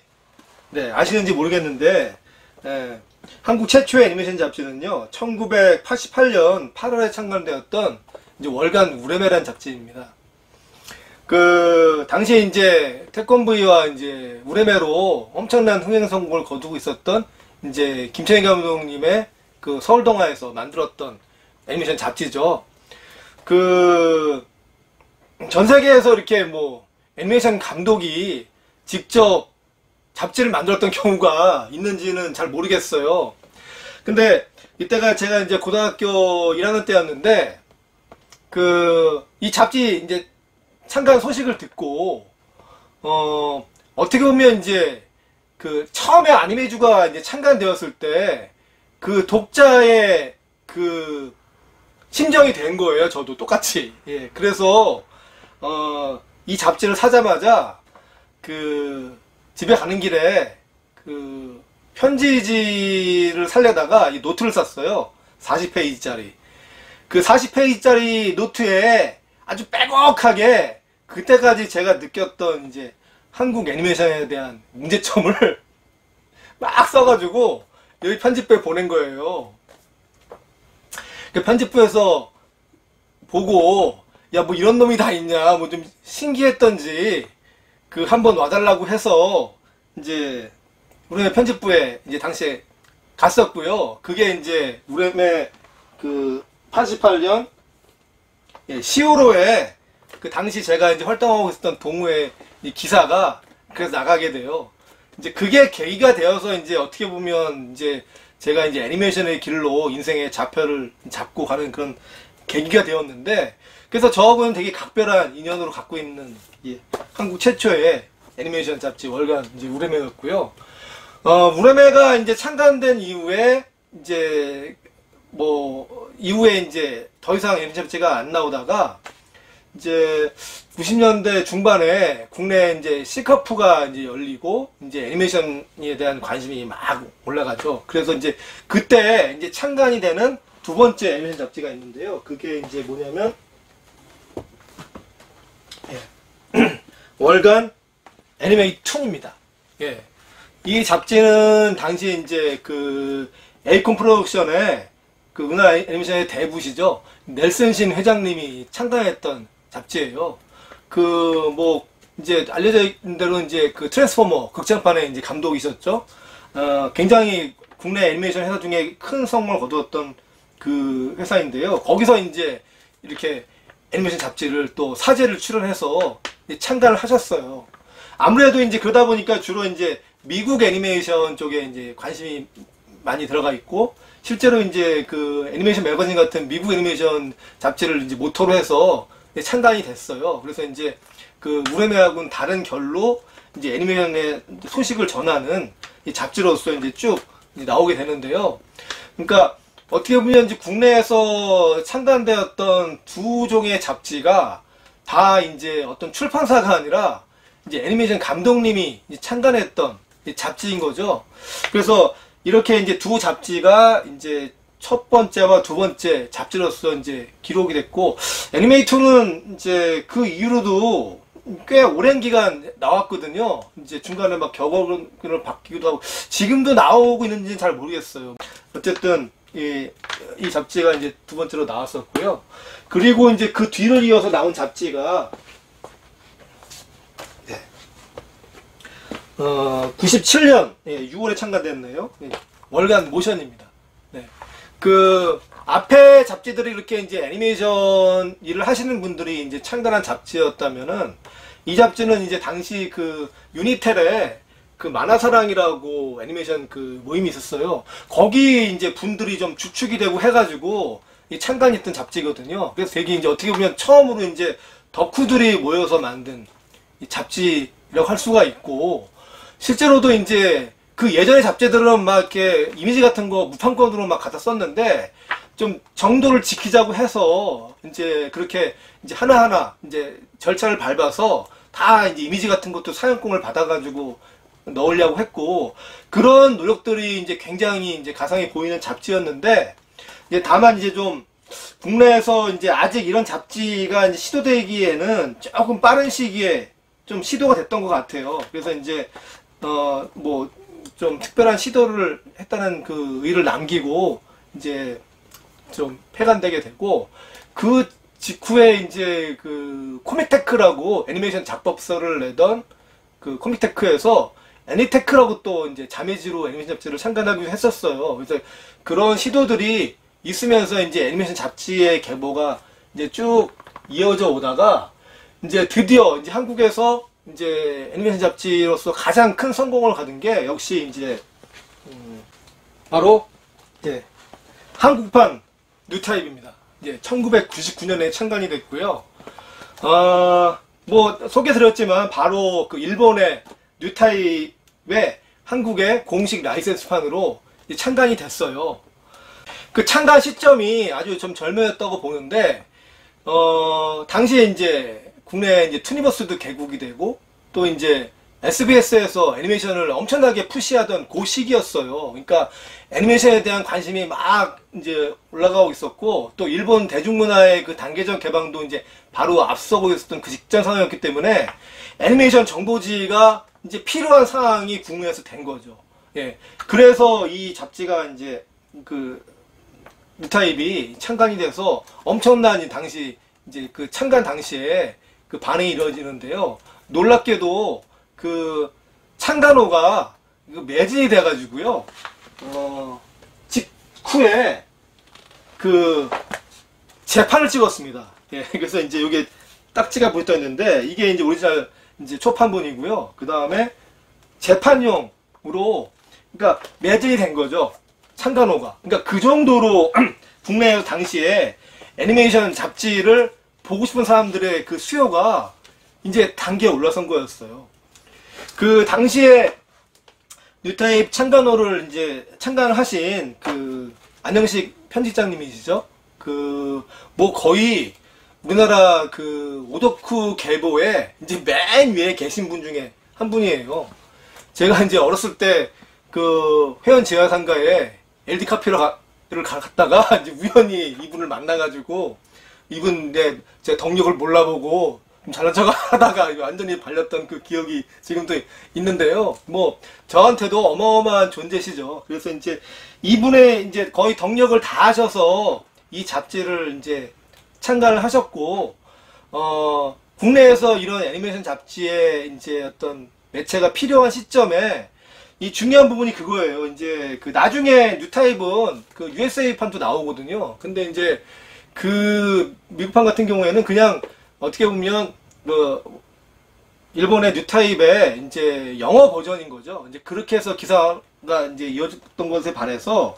네, 아시는지 모르겠는데 한국 최초의 애니메이션 잡지는요 1988년 8월에 창간되었던 이제 월간 우레메라는 잡지입니다. 그 당시에 이제 태권브이와 이제 우레메로 엄청난 흥행 성공을 거두고 있었던 이제 김천희 감독님의 그 서울동화에서 만들었던 애니메이션 잡지죠. 그 전 세계에서 이렇게 뭐 애니메이션 감독이 직접 잡지를 만들었던 경우가 있는지는 잘 모르겠어요. 근데 이때가 제가 이제 고등학교 1학년 때였는데 이 잡지 이제 창간 소식을 듣고 어떻게 보면 이제 처음에 아니메주가 이제 창간되었을 때 그 독자의 그 심정이 된 거예요. 저도 똑같이. 예. 그래서 이 잡지를 사자마자 집에 가는 길에 편지지를 살려다가 이 노트를 샀어요. 40페이지짜리. 그 40페이지짜리 노트에 아주 빼곡하게 그때까지 제가 느꼈던 이제 한국 애니메이션에 대한 문제점을 막 써가지고 여기 편집부에 보낸 거예요. 그 편집부에서 보고 야 뭐 이런 놈이 다 있냐 뭐 좀 신기했던지 한번 와달라고 해서 이제 우레메 편집부에 이제 당시에 갔었고요. 그게 이제 우레메 88년 10월호에 당시 제가 이제 활동하고 있었던 동호회 이 기사가 그래서 나가게 돼요. 이제 그게 계기가 되어서 이제 어떻게 보면 이제 제가 이제 애니메이션의 길로 인생의 좌표를 잡고 가는 그런 계기가 되었는데, 그래서 저하고는 되게 각별한 인연으로 갖고 있는 한국 최초의 애니메이션 잡지 월간 이제 우레메였고요. 우레메가 이제 창간된 이후에 이제 이후에 이제 더 이상 애니메이션 잡지가 안 나오다가 이제 90년대 중반에 국내 이제 C컵프가 이제 열리고 이제 애니메이션에 대한 관심이 막 올라가죠. 그래서 이제 그때 이제 창간이 되는 두 번째 애니메이션 잡지가 있는데요. 그게 이제 뭐냐면 월간 애니메이툰입니다. 예. 이 잡지는 당시 이제 에이콘 프로덕션의 우리나라 애니메이션의 대부시죠. 넬슨 신 회장님이 창간했던 잡지예요. 이제 알려져 있는 대로 이제 트랜스포머 극장판에 이제 감독이셨죠. 굉장히 국내 애니메이션 회사 중에 큰 성공을 거두었던 회사인데요. 거기서 이제 이렇게 애니메이션 잡지를 또 사제를 출연해서 창간을 하셨어요. 아무래도 이제 그러다 보니까 주로 이제 미국 애니메이션 쪽에 이제 관심이 많이 들어가 있고, 실제로 이제 애니메이션 매거진 같은 미국 애니메이션 잡지를 이제 모토로 해서 창간이 됐어요. 그래서 이제 우레메하고는 다른 결로 이제 애니메이션의 소식을 전하는 이 잡지로서 이제 쭉 나오게 되는데요. 그러니까 어떻게 보면 이제 국내에서 창간되었던 두 종의 잡지가 다 이제 어떤 출판사가 아니라 이제 애니메이션 감독님이 이제 창간했던 잡지인 거죠. 그래서 이렇게 이제 두 잡지가 이제 첫 번째와 두 번째 잡지로서 이제 기록이 됐고, 애니메이터는 이제 그 이후로도 꽤 오랜 기간 나왔거든요. 이제 중간에 막 격언을 바뀌기도 하고, 지금도 나오고 있는지는 잘 모르겠어요. 어쨌든 이 잡지가 이제 두 번째로 나왔었고요. 그리고 이제 그 뒤를 이어서 나온 잡지가 97년 6월에 창간됐네요. 월간 모션입니다. 네. 그 앞에 잡지들이 이렇게 이제 애니메이션 일을 하시는 분들이 이제 창단한 잡지였다면은, 이 잡지는 이제 당시 그 유니텔에 그 만화사랑이라고 애니메이션 그 모임이 있었어요. 거기 이제 분들이 좀 주축이 되고 해가지고 이 창간했던 잡지거든요. 그래서 되게 이제 어떻게 보면 처음으로 이제 덕후들이 모여서 만든 이 잡지라고 할 수가 있고, 실제로도 이제 그 예전의 잡지들은 막 이렇게 이미지 같은 거 무판권으로 막 갖다 썼는데, 좀 정도를 지키자고 해서 이제 그렇게 이제 하나하나 이제 절차를 밟아서 다 이제 이미지 같은 것도 사용권을 받아가지고 넣으려고 했고, 그런 노력들이 이제 굉장히 이제 가상이 보이는 잡지였는데, 이제 다만 이제 좀 국내에서 이제 아직 이런 잡지가 이제 시도되기에는 조금 빠른 시기에 좀 시도가 됐던 것 같아요. 그래서 이제 뭐 좀 특별한 시도를 했다는 그 의의를 남기고 이제 좀 폐간되게 되고, 그 직후에 이제 그 코믹테크라고 애니메이션 작법서를 내던 그 코믹테크에서 애니테크라고 또 이제 자매지로 애니메이션 잡지를 창간하기도 했었어요. 그래서 그런 시도들이 있으면서 이제 애니메이션 잡지의 계보가 이제 쭉 이어져 오다가, 이제 드디어 이제 한국에서 이제 애니메이션 잡지로서 가장 큰 성공을 거둔 게 역시 이제 바로 이제 한국판 뉴타입입니다. 이제 1999년에 창간이 됐고요. 뭐 소개드렸지만 바로 그 일본의 뉴타입의 한국의 공식 라이센스판으로 창간이 됐어요. 그 창간 시점이 아주 좀 절묘했다고 보는데, 당시에 이제 국내 이제 투니버스도 개국이 되고, 또 이제 SBS에서 애니메이션을 엄청나게 푸시하던 그 시기였어요. 그러니까 애니메이션에 대한 관심이 막 이제 올라가고 있었고, 또 일본 대중문화의 그 단계적 개방도 이제 바로 앞서고 있었던 그 직전 상황이었기 때문에 애니메이션 정보지가 이제 필요한 상황이 국내에서 된 거죠. 예. 그래서 이 잡지가 이제 그 뉴타입이 창간이 돼서 엄청난 당시 이제 그 창간 당시에 그 반응이 이루어지는데요. 놀랍게도 그 창간호가 매진이 돼가지고요. 직후에 그 재판을 찍었습니다. 예, 그래서 이제 여기 딱지가 붙어 있는데, 이게 이제 오리지널 이제 초판본이고요. 그 다음에 재판용으로, 그러니까 매진이 된 거죠. 창간호가. 그러니까 그 정도로 국내에서 당시에 애니메이션 잡지를 보고 싶은 사람들의 그 수요가 이제 단계에 올라선 거였어요. 그 당시에 뉴타입 창간호를 이제 창간을 하신 그 안영식 편집장님이시죠. 그 뭐 거의 우리나라 그 오덕후 계보에 이제 맨 위에 계신 분 중에 한 분이에요. 제가 이제 어렸을 때 그 회원 제야상가에 LD 카페를 갔다가 이제 우연히 이분을 만나가지고, 이분 제 덕력을 몰라보고 좀 잘난 척 하다가 완전히 발렸던 그 기억이 지금도 있는데요. 뭐 저한테도 어마어마한 존재시죠. 그래서 이제 이분의 이제 거의 덕력을 다 하셔서 이 잡지를 이제 창간을 하셨고, 국내에서 이런 애니메이션 잡지의 이제 어떤 매체가 필요한 시점에 이 중요한 부분이 그거예요. 이제 그 나중에 뉴타입은 그 USA판도 나오거든요. 근데 이제 그 미국판 같은 경우에는 그냥 어떻게 보면 뭐 일본의 뉴타입의 이제 영어 버전인 거죠. 이제 그렇게 해서 기사가 이제 이어졌던 것에 반해서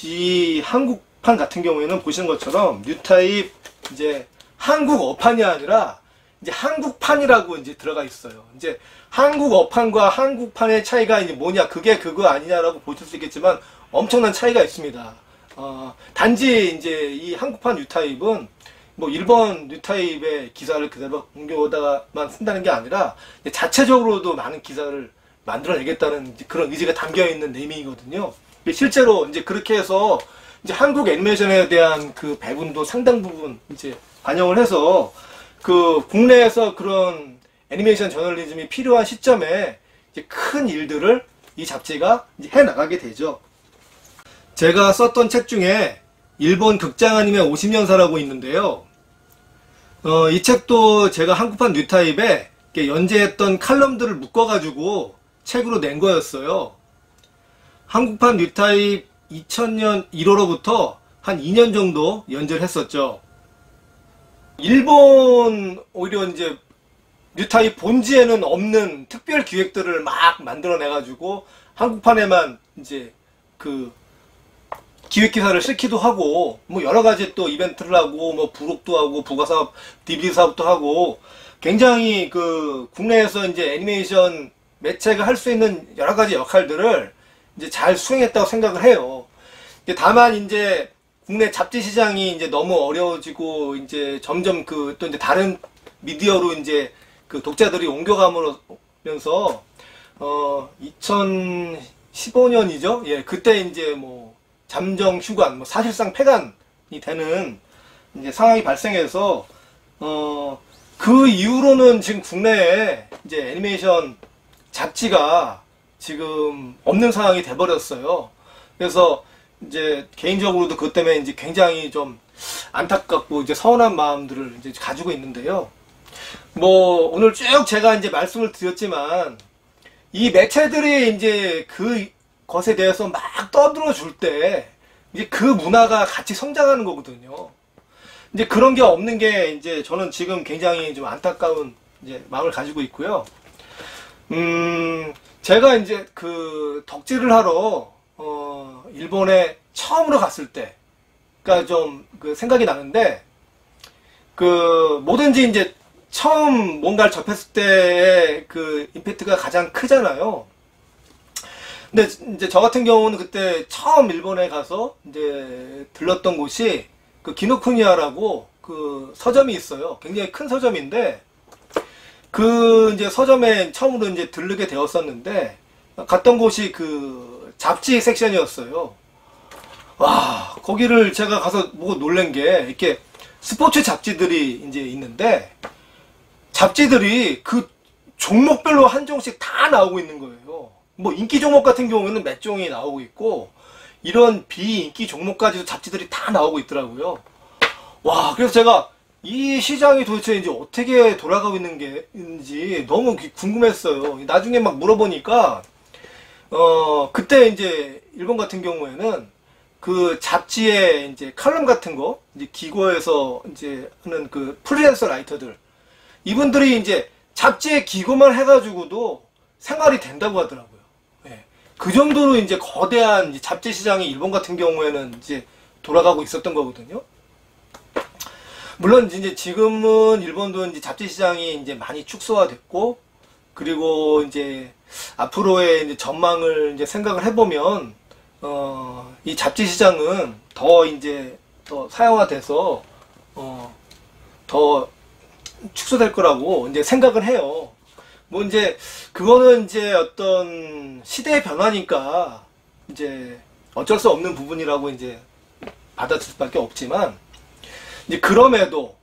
이 한국판 같은 경우에는 보시는 것처럼 뉴타입 이제 한국어판이 아니라 이제 한국판이라고 이제 들어가 있어요. 이제 한국어판과 한국판의 차이가 이제 뭐냐, 그게 그거 아니냐라고 보실 수 있겠지만 엄청난 차이가 있습니다. 단지 이제 이 한국판 뉴타입은 뭐 일본 뉴타입의 기사를 그대로 옮겨오다가만 쓴다는 게 아니라 자체적으로도 많은 기사를 만들어내겠다는 그런 의지가 담겨 있는 네이밍이거든요. 실제로 이제 그렇게 해서 이제 한국 애니메이션에 대한 그 배분도 상당 부분 이제 반영을 해서 그 국내에서 그런 애니메이션 저널리즘이 필요한 시점에 이제 큰 일들을 이 잡지가 이제 해 나가게 되죠. 제가 썼던 책 중에 일본 극장 아니메 50년사라고 있는데요. 이 책도 제가 한국판 뉴타입에 연재했던 칼럼들을 묶어가지고 책으로 낸 거였어요. 한국판 뉴타입 2000년 1월로부터 한 2년 정도 연재했었죠. 일본 오히려 이제 뉴타입 본지에는 없는 특별 기획들을 막 만들어내가지고 한국판에만 이제 그 기획 기사를 실기도 하고 뭐 여러 가지 또 이벤트를 하고 뭐 부록도 하고 부가 사업, DVD 사업도 하고 굉장히 그 국내에서 이제 애니메이션 매체가 할 수 있는 여러 가지 역할들을 이제 잘 수행했다고 생각을 해요. 다만 이제 국내 잡지 시장이 이제 너무 어려워지고 이제 점점 그 또 이제 다른 미디어로 이제 그 독자들이 옮겨가면서 2015년이죠. 예, 그때 이제 뭐 잠정 휴관, 뭐 사실상 폐간이 되는 이제 상황이 발생해서 그 이후로는 지금 국내에 이제 애니메이션 잡지가 지금 없는 상황이 돼버렸어요. 그래서 이제 개인적으로도 그것 때문에 이제 굉장히 좀 안타깝고 이제 서운한 마음들을 이제 가지고 있는데요. 뭐 오늘 쭉 제가 이제 말씀을 드렸지만 이 매체들이 이제 그 것에 대해서 막 떠들어 줄 때 이제 그 문화가 같이 성장하는 거거든요. 이제 그런 게 없는 게 이제 저는 지금 굉장히 좀 안타까운 이제 마음을 가지고 있고요. 제가 이제 그 덕질을 하러 일본에 처음으로 갔을 때가 좀 그 생각이 나는데 그 뭐든지 이제 처음 뭔가를 접했을 때의 그 임팩트가 가장 크잖아요. 근데 이제 저 같은 경우는 그때 처음 일본에 가서 이제 들렀던 곳이 그 기노쿠니야라고 그 서점이 있어요. 굉장히 큰 서점인데 그 이제 서점에 처음으로 이제 들르게 되었었는데 갔던 곳이 그 잡지 섹션이었어요. 와, 거기를 제가 가서 보고 놀란 게 이렇게 스포츠 잡지들이 이제 있는데 잡지들이 그 종목별로 한 종씩 다 나오고 있는 거예요. 뭐 인기 종목 같은 경우에는 몇 종이 나오고 있고 이런 비인기 종목까지도 잡지들이 다 나오고 있더라고요. 와, 그래서 제가 이 시장이 도대체 이제 어떻게 돌아가고 있는 게인지 너무 궁금했어요. 나중에 막 물어보니까 그때 이제 일본 같은 경우에는 그 잡지에 이제 칼럼 같은 거 이제 기고에서 이제 하는 그 프리랜서 라이터들 이분들이 이제 잡지에 기고만 해가지고도 생활이 된다고 하더라고요. 예. 그 정도로 이제 거대한 이제 잡지 시장이 일본 같은 경우에는 이제 돌아가고 있었던 거거든요. 물론 이제 지금은 일본도 이제 잡지 시장이 이제 많이 축소화됐고, 그리고 이제 앞으로의 이제 전망을 이제 생각을 해보면, 이 잡지 시장은 더 이제 더 사양화돼서, 더 축소될 거라고 이제 생각을 해요. 뭐 이제 그거는 이제 어떤 시대의 변화니까 이제 어쩔 수 없는 부분이라고 이제 받아들일 수밖에 없지만, 이제 그럼에도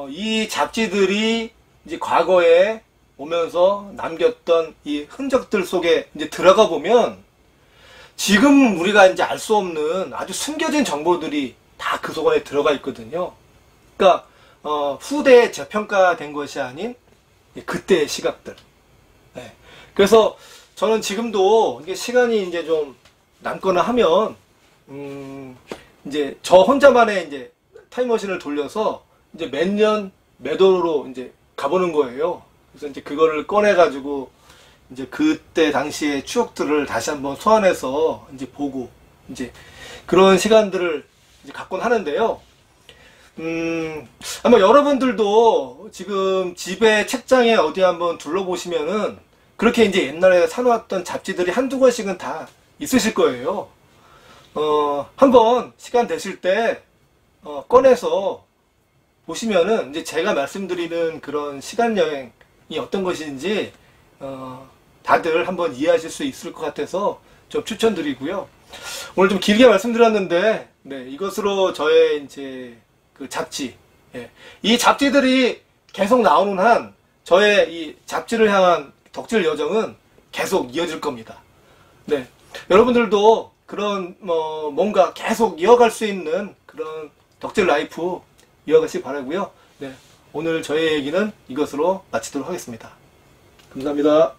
이 잡지들이 이제 과거에 오면서 남겼던 이 흔적들 속에 이제 들어가 보면 지금 우리가 이제 알 수 없는 아주 숨겨진 정보들이 다 그 속에 들어가 있거든요. 그러니까 후대에 저평가된 것이 아닌 그때의 시각들. 네. 그래서 저는 지금도 이게 시간이 이제 좀 남거나 하면 이제 저 혼자만의 이제 타임머신을 돌려서 이제 몇 년 몇 월로 이제 가보는 거예요. 그래서 이제 그거를 꺼내가지고 이제 그때 당시의 추억들을 다시 한번 소환해서 이제 보고 이제 그런 시간들을 이제 갖곤 하는데요. 아마 여러분들도 지금 집에 책장에 어디 한번 둘러보시면은 그렇게 이제 옛날에 사놓았던 잡지들이 한두 권씩은 다 있으실 거예요. 한번 시간 되실 때 꺼내서 보시면은 이제 제가 말씀드리는 그런 시간 여행이 어떤 것인지 다들 한번 이해하실 수 있을 것 같아서 좀 추천드리고요. 오늘 좀 길게 말씀드렸는데 네, 이것으로 저의 이제 그 잡지, 예. 이 잡지들이 계속 나오는 한 저의 이 잡지를 향한 덕질 여정은 계속 이어질 겁니다. 네, 여러분들도 그런 뭔가 계속 이어갈 수 있는 그런 덕질 라이프 이어가시기 바라고요. 네, 오늘 저의 얘기는 이것으로 마치도록 하겠습니다. 감사합니다.